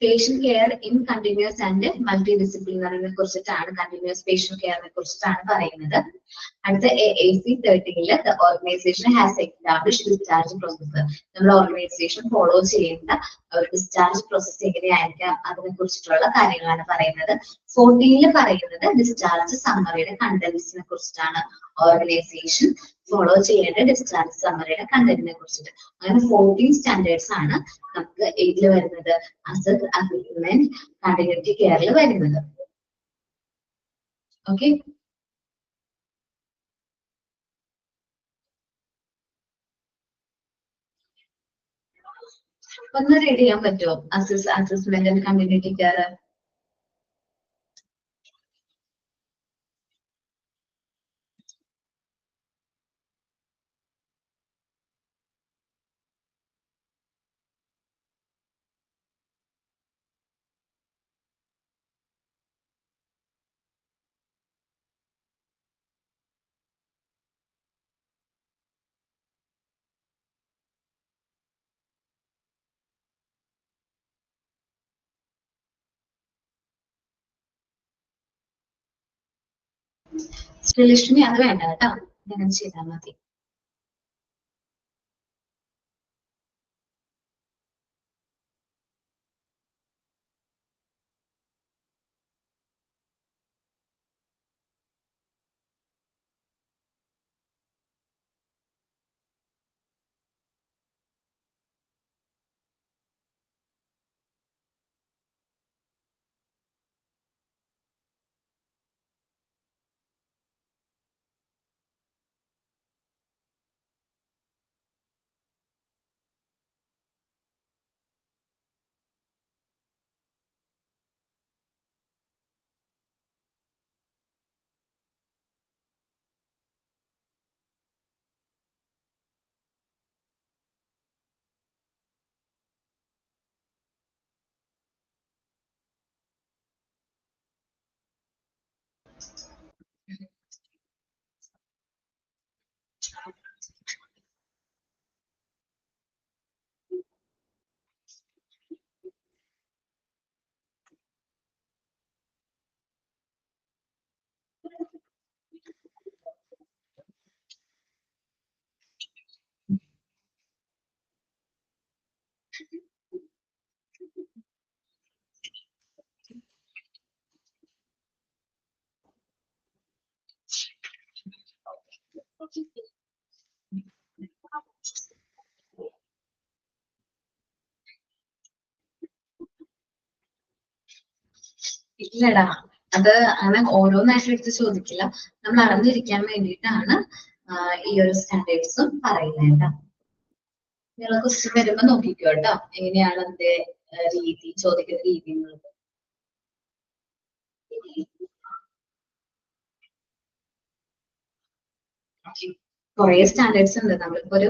Patient care in continuous and multi ഡിസിപ്ലിനറിനെ കുറിച്ചിട്ടാണ്, കണ്ടിന്യൂസ് പേഷ്യന്റ് കെയറിനെ കുറിച്ചിട്ടാണ് പറയുന്നത്. അടുത്ത AAC13 the organization has established discharge process. നമ്മൾ ഓർഗനൈസേഷൻ ഫോളോ ചെയ്യേണ്ട ഒരു ഡിസ്ചാർജ് പ്രോസസ് എങ്ങനെയായിരിക്കാം അതിനെ കുറിച്ചിട്ടുള്ള കാര്യങ്ങളാണ് പറയുന്നത്. 14 പറയുന്നത് ഡിസ്ചാർജ് സമ്മറിയുടെ കണ്ടന്റ്സിനെ കുറിച്ചിട്ടാണ്. ഓർഗനൈസേഷൻ ഫോളോ ചെയ്യേണ്ട ഡിസ്ചാർജ് സമ്മറിയുടെ കണ്ടന്റിനെ കുറിച്ചിട്ട്. അങ്ങനെ 14 സ്റ്റാൻഡേർഡ്സ് ആണ് നമുക്ക് ഇതിൽ വരുന്നത്, അസസ്, അസസ്മെന്റ്, കണ്ടിന്യൂറ്റി കെയറിൽ വരുന്നത്. ഓക്കെ, ഒന്ന് റീഡ് ചെയ്യാൻ പറ്റുമോ assessment and continuity care? Sreelakshmi അത് വേണ്ട കേട്ടോ, അങ്ങനെ ചെയ്താൽ മതി. ഇല്ലടാ, അത് അങ്ങനെ ഓരോന്നായിട്ട് എടുത്ത് ചോദിക്കില്ല. നമ്മൾ അറിഞ്ഞിരിക്കാൻ വേണ്ടിയിട്ടാണ് ഈ ഒരു സ്റ്റാൻഡേർഡ്സും പറയുന്നത്. നിങ്ങൾ ക്വസ്റ്റ്യൻ വരുമ്പോ നോക്കിക്കോ കേട്ടോ, എങ്ങനെയാണ് അതിന്റെ രീതി, ചോദിക്കുന്ന രീതി എന്നുള്ളത്. കുറെ സ്റ്റാൻഡേർഡ്സ് ഉണ്ട്. നമ്മളിപ്പോ ഒരു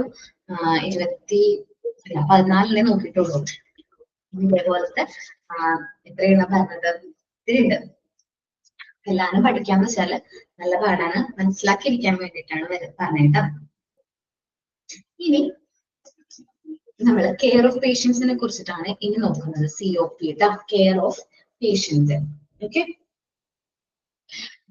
14 നോക്കിയിട്ടുള്ളൂ. ഇതേപോലത്തെ എത്രയാണ് പറഞ്ഞത്, ഇത്തിരി ഉണ്ട്. എല്ലാരും പഠിക്കാന്ന് വെച്ചാല് നല്ല പാടാണ്, മനസ്സിലാക്കിയിരിക്കാൻ വേണ്ടിയിട്ടാണ് പറഞ്ഞേട്ടാ. ഇനി നമ്മൾ കെയർ ഓഫ് പേഷ്യൻസിനെ കുറിച്ചിട്ടാണ് ഇനി നോക്കുന്നത്. COP, care of patients. Okay,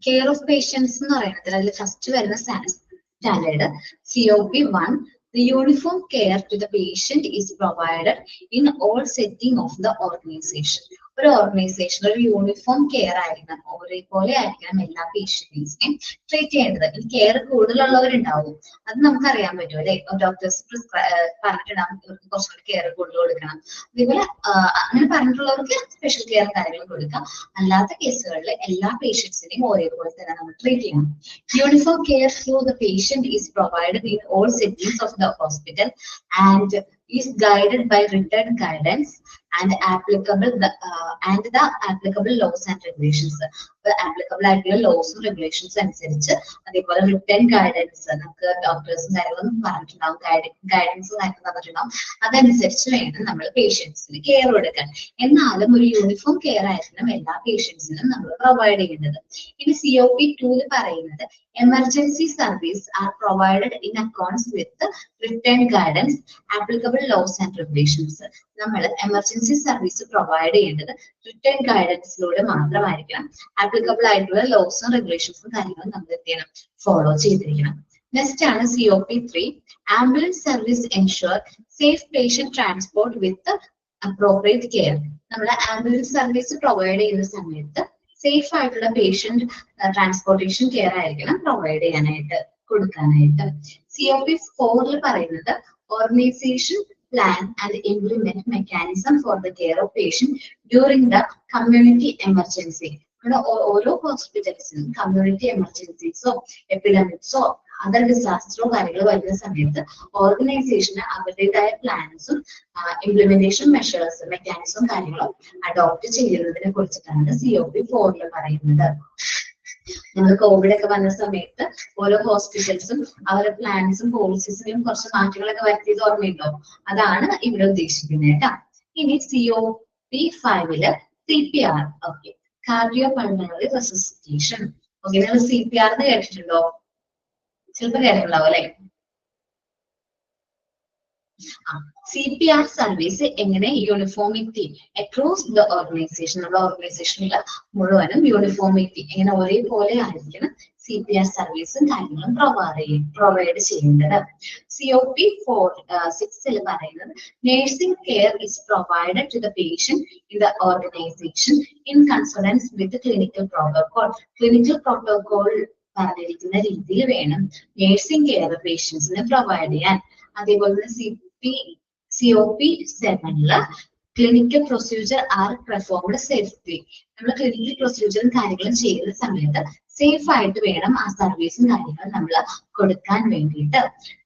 care of patients എന്ന് പറയുന്നത് അതിൽ ഫസ്റ്റ് വരുന്ന standard COP1. The uniform care to the patient is provided in all setting of the organization. ഒരു ഓർഗനൈസേഷൻ ഒരു യൂണിഫോം കെയർ ആയിരിക്കണം, ഒരേപോലെ ആയിരിക്കണം എല്ലാ പേഷ്യൻസിനെയും ട്രീറ്റ് ചെയ്യേണ്ടത്. ഈ കെയർ കൂടുതലുള്ളവരുണ്ടാവും, അത് നമുക്കറിയാൻ പറ്റും അല്ലെ. ഡോക്ടേഴ്സ് പറഞ്ഞിട്ടുണ്ടാവും ഇവർക്ക് കുറച്ചുകൂടി കെയർ കൂടുതൽ കൊടുക്കണം. അതേപോലെ അങ്ങനെ പറഞ്ഞിട്ടുള്ളവർക്ക് സ്പെഷ്യൽ കെയർ കാര്യങ്ങൾ കൊടുക്കാം. അല്ലാത്ത കേസുകളിൽ എല്ലാ പേഷ്യൻസിനെയും ഒരേപോലെ തന്നെ നമ്മൾ ട്രീറ്റ് ചെയ്യണം. Uniform care for the patient is provided in all settings of the hospital and is guided by written guidance and the applicable laws and regulations. Applicable ആയിട്ടുള്ള laws and regulations അനുസരിച്ച്, അതേപോലെ written guidance നമുക്ക് ഡോക്ടേഴ്സും കാര്യങ്ങളും പറഞ്ഞിട്ടുണ്ടാവും, guidance തന്നിട്ടുണ്ടാവും. അതനുസരിച്ച് വേണം നമ്മൾ പേഷ്യൻസിന് കെയർ കൊടുക്കാൻ. എന്നാലും ഒരു യൂണിഫോം കെയർ ആയിരിക്കണം എല്ലാ പേഷ്യൻസിനും നമ്മൾ പ്രൊവൈഡ് ചെയ്യുന്നത്. ഇനി COP2 പറയുന്നത് emergency service are provided in accordance with written guidance, applicable laws and regulations. നമ്മൾ എമർജൻസി സർവീസ് പ്രൊവൈഡ് ചെയ്യേണ്ടത് റിട്ടേൺ ഗൈഡൻസിലൂടെ മാത്രമായിരിക്കണം. ആപ്ലിക്കബിൾ ആയിട്ടുള്ള ലോസും റെഗുലേഷൻസും കാര്യങ്ങളും നമ്മൾ എന്ത് ചെയ്യണം, ഫോളോ ചെയ്തിരിക്കണം. നെക്സ്റ്റ് ആണ് COP3. Ambulance service ensure safe patient transport with appropriate care. നമ്മൾ ആംബുലൻസ് സർവീസ് പ്രൊവൈഡ് ചെയ്യുന്ന സമയത്ത് സേഫ് ആയിട്ടുള്ള പേഷ്യന്റ് ട്രാൻസ്പോർട്ടേഷൻ കെയർ ആയിരിക്കണം പ്രൊവൈഡ് ചെയ്യാനായിട്ട്, കൊടുക്കാനായിട്ട്. COP4 പറയുന്നത് organisation plan and implement mechanism for the care of patient during the community emergency. ഓരോ ഹോസ്പിറ്റൽസിനും community എമർജൻസീസോ എപ്പിഡമിക്സോ other ഡിസാസ്റ്ററോ കാര്യങ്ങൾ വരുന്ന സമയത്ത് ഓർഗനൈസേഷന് അവരുടേതായ പ്ലാൻസും ഇംപ്ലിമെന്റേഷൻ മെഷേഴ്സ് മെക്കാനിസം കാര്യങ്ങളും അഡോപ്റ്റ് ചെയ്യുന്നതിനെ കുറിച്ചിട്ടാണ് COP4 പറയുന്നത്. നമ്മൾ കോവിഡ് ഒക്കെ വന്ന സമയത്ത് ഓരോ ഹോസ്പിറ്റൽസും അവരുടെ പ്ലാൻസും പോളിസീസിനും കുറച്ച് മാറ്റങ്ങളൊക്കെ വരുത്തിയത് ഓർമ്മയുണ്ടോ? അതാണ് ഇവിടെ ഉദ്ദേശിക്കുന്നത് കേട്ടോ. ഇനി COP5 CPR. Okay, cardio pulmonary റെസിസ്റ്റേഷൻ. Okay, നിങ്ങൾ CPR എന്ന് കേട്ടിട്ടുണ്ടോ? ചിലപ്പോൾ കേട്ടിട്ടുണ്ടാവും അല്ലെ. CPR സർവീസ് എങ്ങനെ യൂണിഫോമിറ്റി അക്രോസ് ദ ഓർഗനൈസേഷൻ, നമ്മുടെ ഓർഗനൈസേഷനിലെ മുഴുവനും യൂണിഫോമിറ്റി എങ്ങനെ ഒരേപോലെ ആയിരിക്കണം CPR സർവീസും കാര്യങ്ങളും പ്രൊവൈഡ് ചെയ്യേണ്ടത്. COP6 പറയുന്നത് nursing care is provided to the patient in the organization in consonance with clinical protocol. Clinical protocol പറഞ്ഞിരിക്കുന്ന രീതിയിൽ വേണം നഴ്സിംഗ് കെയർ പേഷ്യൻസിന് പ്രൊവൈഡ് ചെയ്യാൻ. അതേപോലെ തന്നെ COP7 clinical procedure are performed safely. നമ്മൾ ക്ലിനിക്കൽ പ്രൊസീജിയറും കാര്യങ്ങളും ചെയ്യുന്ന സമയത്ത് സേഫ് ആയിട്ട് വേണം ആ സർവീസും കാര്യങ്ങളും നമ്മൾ കൊടുക്കാൻ വേണ്ടിയിട്ട്.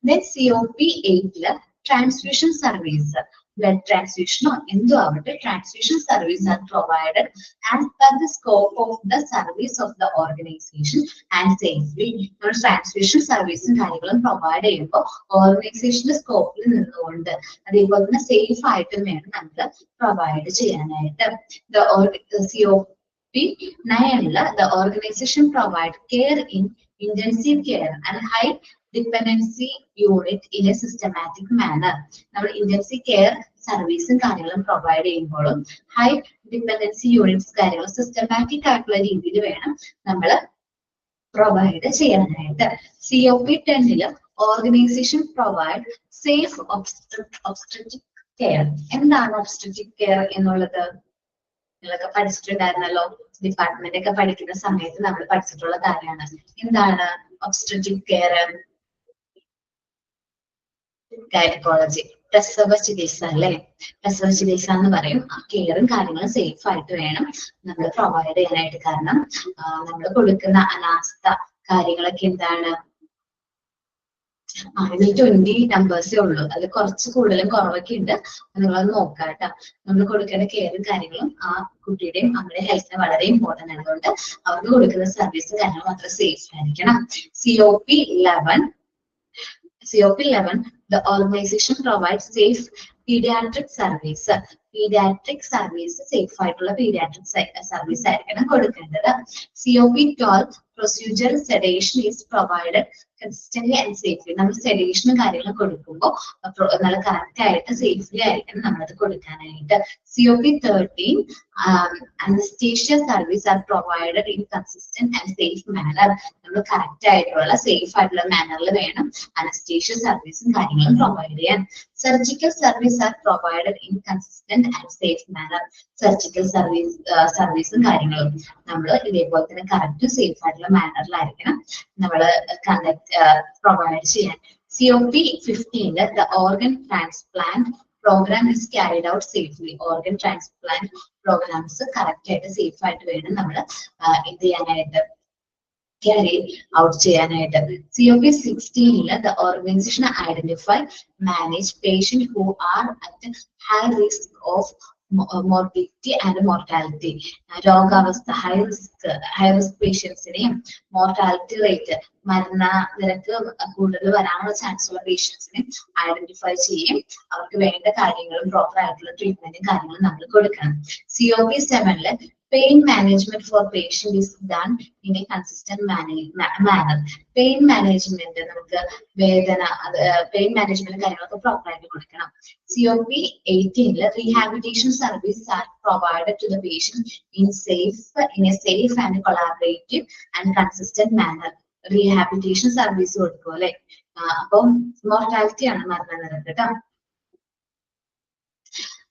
Then COP8 transfusion service, blood ട്രാൻസ്ഫ്യൂഷനോ എന്തോ ആവട്ടെ, transfusion service are provided as per the scope of the service of the organization and safely. നമ്മൾ ട്രാൻസ്ഫ്യൂഷൻ സർവീസും കാര്യങ്ങളും പ്രൊവൈഡ് ചെയ്യുമ്പോൾ ഓർഗനൈസേഷന്റെ സ്കോപ്പിൽ നിന്നുകൊണ്ട് അതേപോലെ തന്നെ സേഫ് ആയിട്ടും വേണം നമ്മൾ പ്രൊവൈഡ് ചെയ്യാനായിട്ട്. COP9 the organization provide care in intensive care and high dependency unit in a systematic manner. നമ്മൾ intensive care സർവീസും കാര്യങ്ങളും പ്രൊവൈഡ് ചെയ്യുമ്പോഴും ഹൈ ഡിപെൻഡൻസി യൂണിറ്റ്സ് കാര്യങ്ങൾ സിസ്റ്റമാറ്റിക് ആയിട്ടുള്ള രീതിയിൽ വേണം നമ്മൾ പ്രൊവൈഡ് ചെയ്യാനായിട്ട്. COP10 organization provide safe obstetric care. എന്താണ് ഒബ്സ്ട്രറ്റിക് കെയർ എന്നുള്ളത്? നിങ്ങളൊക്കെ പഠിച്ചിട്ടുണ്ടായിരുന്നല്ലോ, ഡിപ്പാർട്ട്മെന്റ് ഒക്കെ പഠിക്കുന്ന സമയത്ത് നമ്മൾ പഠിച്ചിട്ടുള്ള കാര്യമാണ്. എന്താണ് ഒബ്സ്ട്രറ്റിക് കെയർ? ഗൈനക്കോളജി, പ്രസവ ചികിത്സ അല്ലെ. പ്രസവ ചികിത്സ എന്ന് പറയും. ആ കെയറും കാര്യങ്ങളും സേഫ് ആയിട്ട് വേണം നമ്മൾ പ്രൊവൈഡ് ചെയ്യാനായിട്ട്. കാരണം നമ്മൾ കൊടുക്കുന്ന അനാസ്ഥ കാര്യങ്ങളൊക്കെ എന്താണ്, 20 നമ്പേഴ്സേ ഉള്ളൂ, അത് കുറച്ച് കൂടുതലും കുറവൊക്കെ ഉണ്ട്. നിങ്ങളത് നോക്കാം കേട്ടോ. നമ്മൾ കൊടുക്കേണ്ട കെയറും കാര്യങ്ങളും ആ കുട്ടിയുടെയും നമ്മുടെ ഹെൽത്തിന് വളരെ ഇമ്പോർട്ടന്റ് ആണ്. അതുകൊണ്ട് അവർക്ക് കൊടുക്കുന്ന സർവീസും കാര്യങ്ങളും അത്ര സേഫ് ആയിരിക്കണം. COP11 the organization provides safe pediatric service. Paediatric service safe ആയിട്ടുള്ള പീഡിയാട്രിക് സർവീസ് ആയിരിക്കണം കൊടുക്കേണ്ടത്. COP12 procedure sedation is provided consistently and safely. നമ്മൾ സെഡേഷനും കാര്യങ്ങളും കൊടുക്കുമ്പോൾ നല്ല കറക്റ്റ് ആയിട്ട് സേഫ്ലി ആയിരിക്കണം നമ്മളത് കൊടുക്കാനായിട്ട്. COP13 anesthesia service are provided in consistent and safe manner. നമ്മൾ കറക്റ്റ് ആയിട്ടുള്ള സേഫ് ആയിട്ടുള്ള മാനറിൽ വേണം അനസ്തേഷ്യ സർവീസും കാര്യങ്ങളും പ്രൊവൈഡ് ചെയ്യാൻ. Surgical service are provided in consistent and safe manner. Surgical സർവീസും കാര്യങ്ങളും നമ്മൾ ഇതേപോലെ തന്നെ കറക്റ്റ് സേഫ് ആയിട്ടുള്ള മാനറിലായിരിക്കണം നമ്മൾ പ്രൊവൈഡ് ചെയ്യാൻ. COP15 the organ transplant program is carried out safely. Organ transplant programs correct ആയിട്ട് സേഫ് ആയിട്ട് വേണം നമ്മൾ ഇത് ചെയ്യാനായിട്ട് carry out ചെയ്യാനായിട്ട്. COP16 the organization identify manage patients who are at high risk of morbidity and mortality. രോഗാവസ്ഥ high risk പേഷ്യൻസിനെയും mortality rate മരണ നിരക്ക് കൂടുതൽ വരാനുള്ള ചാൻസ് ഉള്ള പേഷ്യൻസിനെ ഐഡന്റിഫൈ ചെയ്യും. അവർക്ക് വേണ്ട കാര്യങ്ങളും പ്രോപ്പർ ആയിട്ടുള്ള ട്രീറ്റ്മെന്റും കാര്യങ്ങളും നമ്മൾ കൊടുക്കണം. COP7 pain management for patient is done in a consistent manner. Pain management നമുക്ക് വേദന പെയിൻ മാനേജ്മെന്റ് കാര്യങ്ങളൊക്കെ പ്രോപ്പർ ആയിട്ട് കൊടുക്കണം. COP18 rehabilitation services are provided to the patient in a safe and collaborative and consistent manner. Rehabilitation service കൊടുക്കും അല്ലെ. അപ്പം mortality ആണ് മരണനിരക്ക് കേട്ടോ.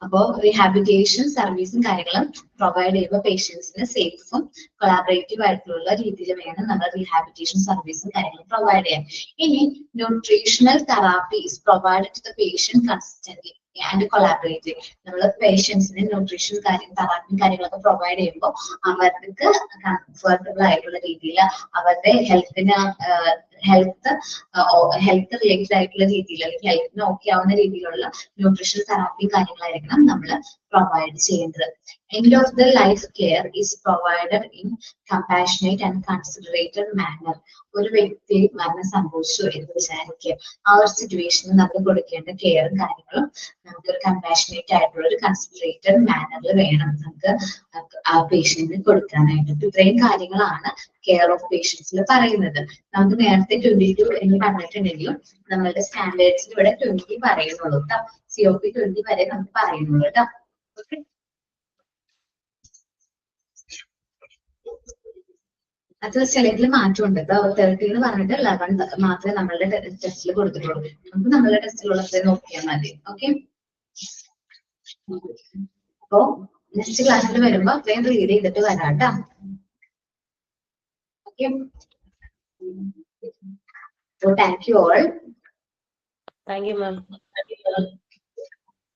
അപ്പോൾ റീഹാബിലിറ്റേഷൻ സർവീസും കാര്യങ്ങളും പ്രൊവൈഡ് ചെയ്യുമ്പോൾ പേഷ്യൻസിന് സേഫും കൊളാബറേറ്റീവ് ആയിട്ടുള്ള രീതിയിൽ വേണം നമ്മൾ റീഹാബിലിറ്റേഷൻ സർവീസും കാര്യങ്ങളും പ്രൊവൈഡ് ചെയ്യാൻ. ഇനി nutritional therapy is provided to the patient consistently and collaborative. നമ്മൾ പേഷ്യൻസിന് ന്യൂട്രീഷൻ തെറാപ്പി കാര്യങ്ങളൊക്കെ പ്രൊവൈഡ് ചെയ്യുമ്പോൾ അവർക്ക് കംഫർട്ടബിൾ ആയിട്ടുള്ള രീതിയിൽ അവരുടെ ഹെൽത്ത് റിലേറ്റഡ് ആയിട്ടുള്ള രീതിയിൽ അല്ലെങ്കിൽ ഹെൽത്തിന് ഓക്കെ ആവുന്ന രീതിയിലുള്ള ന്യൂട്രീഷണൽ തെറാപ്പി കാര്യങ്ങളായിരിക്കണം നമ്മൾ പ്രൊവൈഡ് ചെയ്യേണ്ടത്. End of the life care is provided in compassionate and considerated manner. ഒരു വ്യക്തി മരണം സംഭവിച്ചു എന്ന് വിചാരിക്കുക, ആ ഒരു സിറ്റുവേഷനിൽ നമ്മൾ കൊടുക്കേണ്ട കെയറും കാര്യങ്ങളും നമുക്കൊരു കമ്പാഷനേറ്റ് ആയിട്ടുള്ള ഒരു കൺസിഡറേറ്റഡ് മാനറിൽ വേണം നമുക്ക് ആ പേഷ്യന്റിന് കൊടുക്കാനായിട്ട്. ഇത്രയും കാര്യങ്ങളാണ് കെയർ ഓഫ് പേഷ്യൻസിൽ പറയുന്നത്. നമുക്ക് നേരത്തെ 22 എന്ന് പറഞ്ഞിട്ടുണ്ടെങ്കിലും നമ്മളുടെ സ്റ്റാൻഡേർഡ്സിൽ ഇവിടെ 20 പറയുന്നുള്ളൂ കേട്ടോ. COP20 വരെ നമുക്ക് പറയുന്നുള്ളൂ കേട്ടോ. ഓക്കെ, അത് ചിലതിൽ മാറ്റമുണ്ട് കേട്ടോ. 30 എന്ന് പറഞ്ഞിട്ട് 11 മാത്രമേ നമ്മളുടെ ടെസ്റ്റിൽ കൊടുത്തിട്ടുള്ളൂ. നമുക്ക് നമ്മളുടെ ടെസ്റ്റിലുള്ളത് നോക്കിയാൽ മതി. ഓക്കെ, അപ്പോ നെക്സ്റ്റ് ക്ലാസ്സിൽ വരുമ്പോ അത്രയും റീഡ് ചെയ്തിട്ട് വരാം കേട്ടോ. Okay, so thank you all. Thank you, ma'am.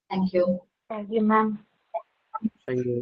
Thank you. Thank you, ma'am. Thank you.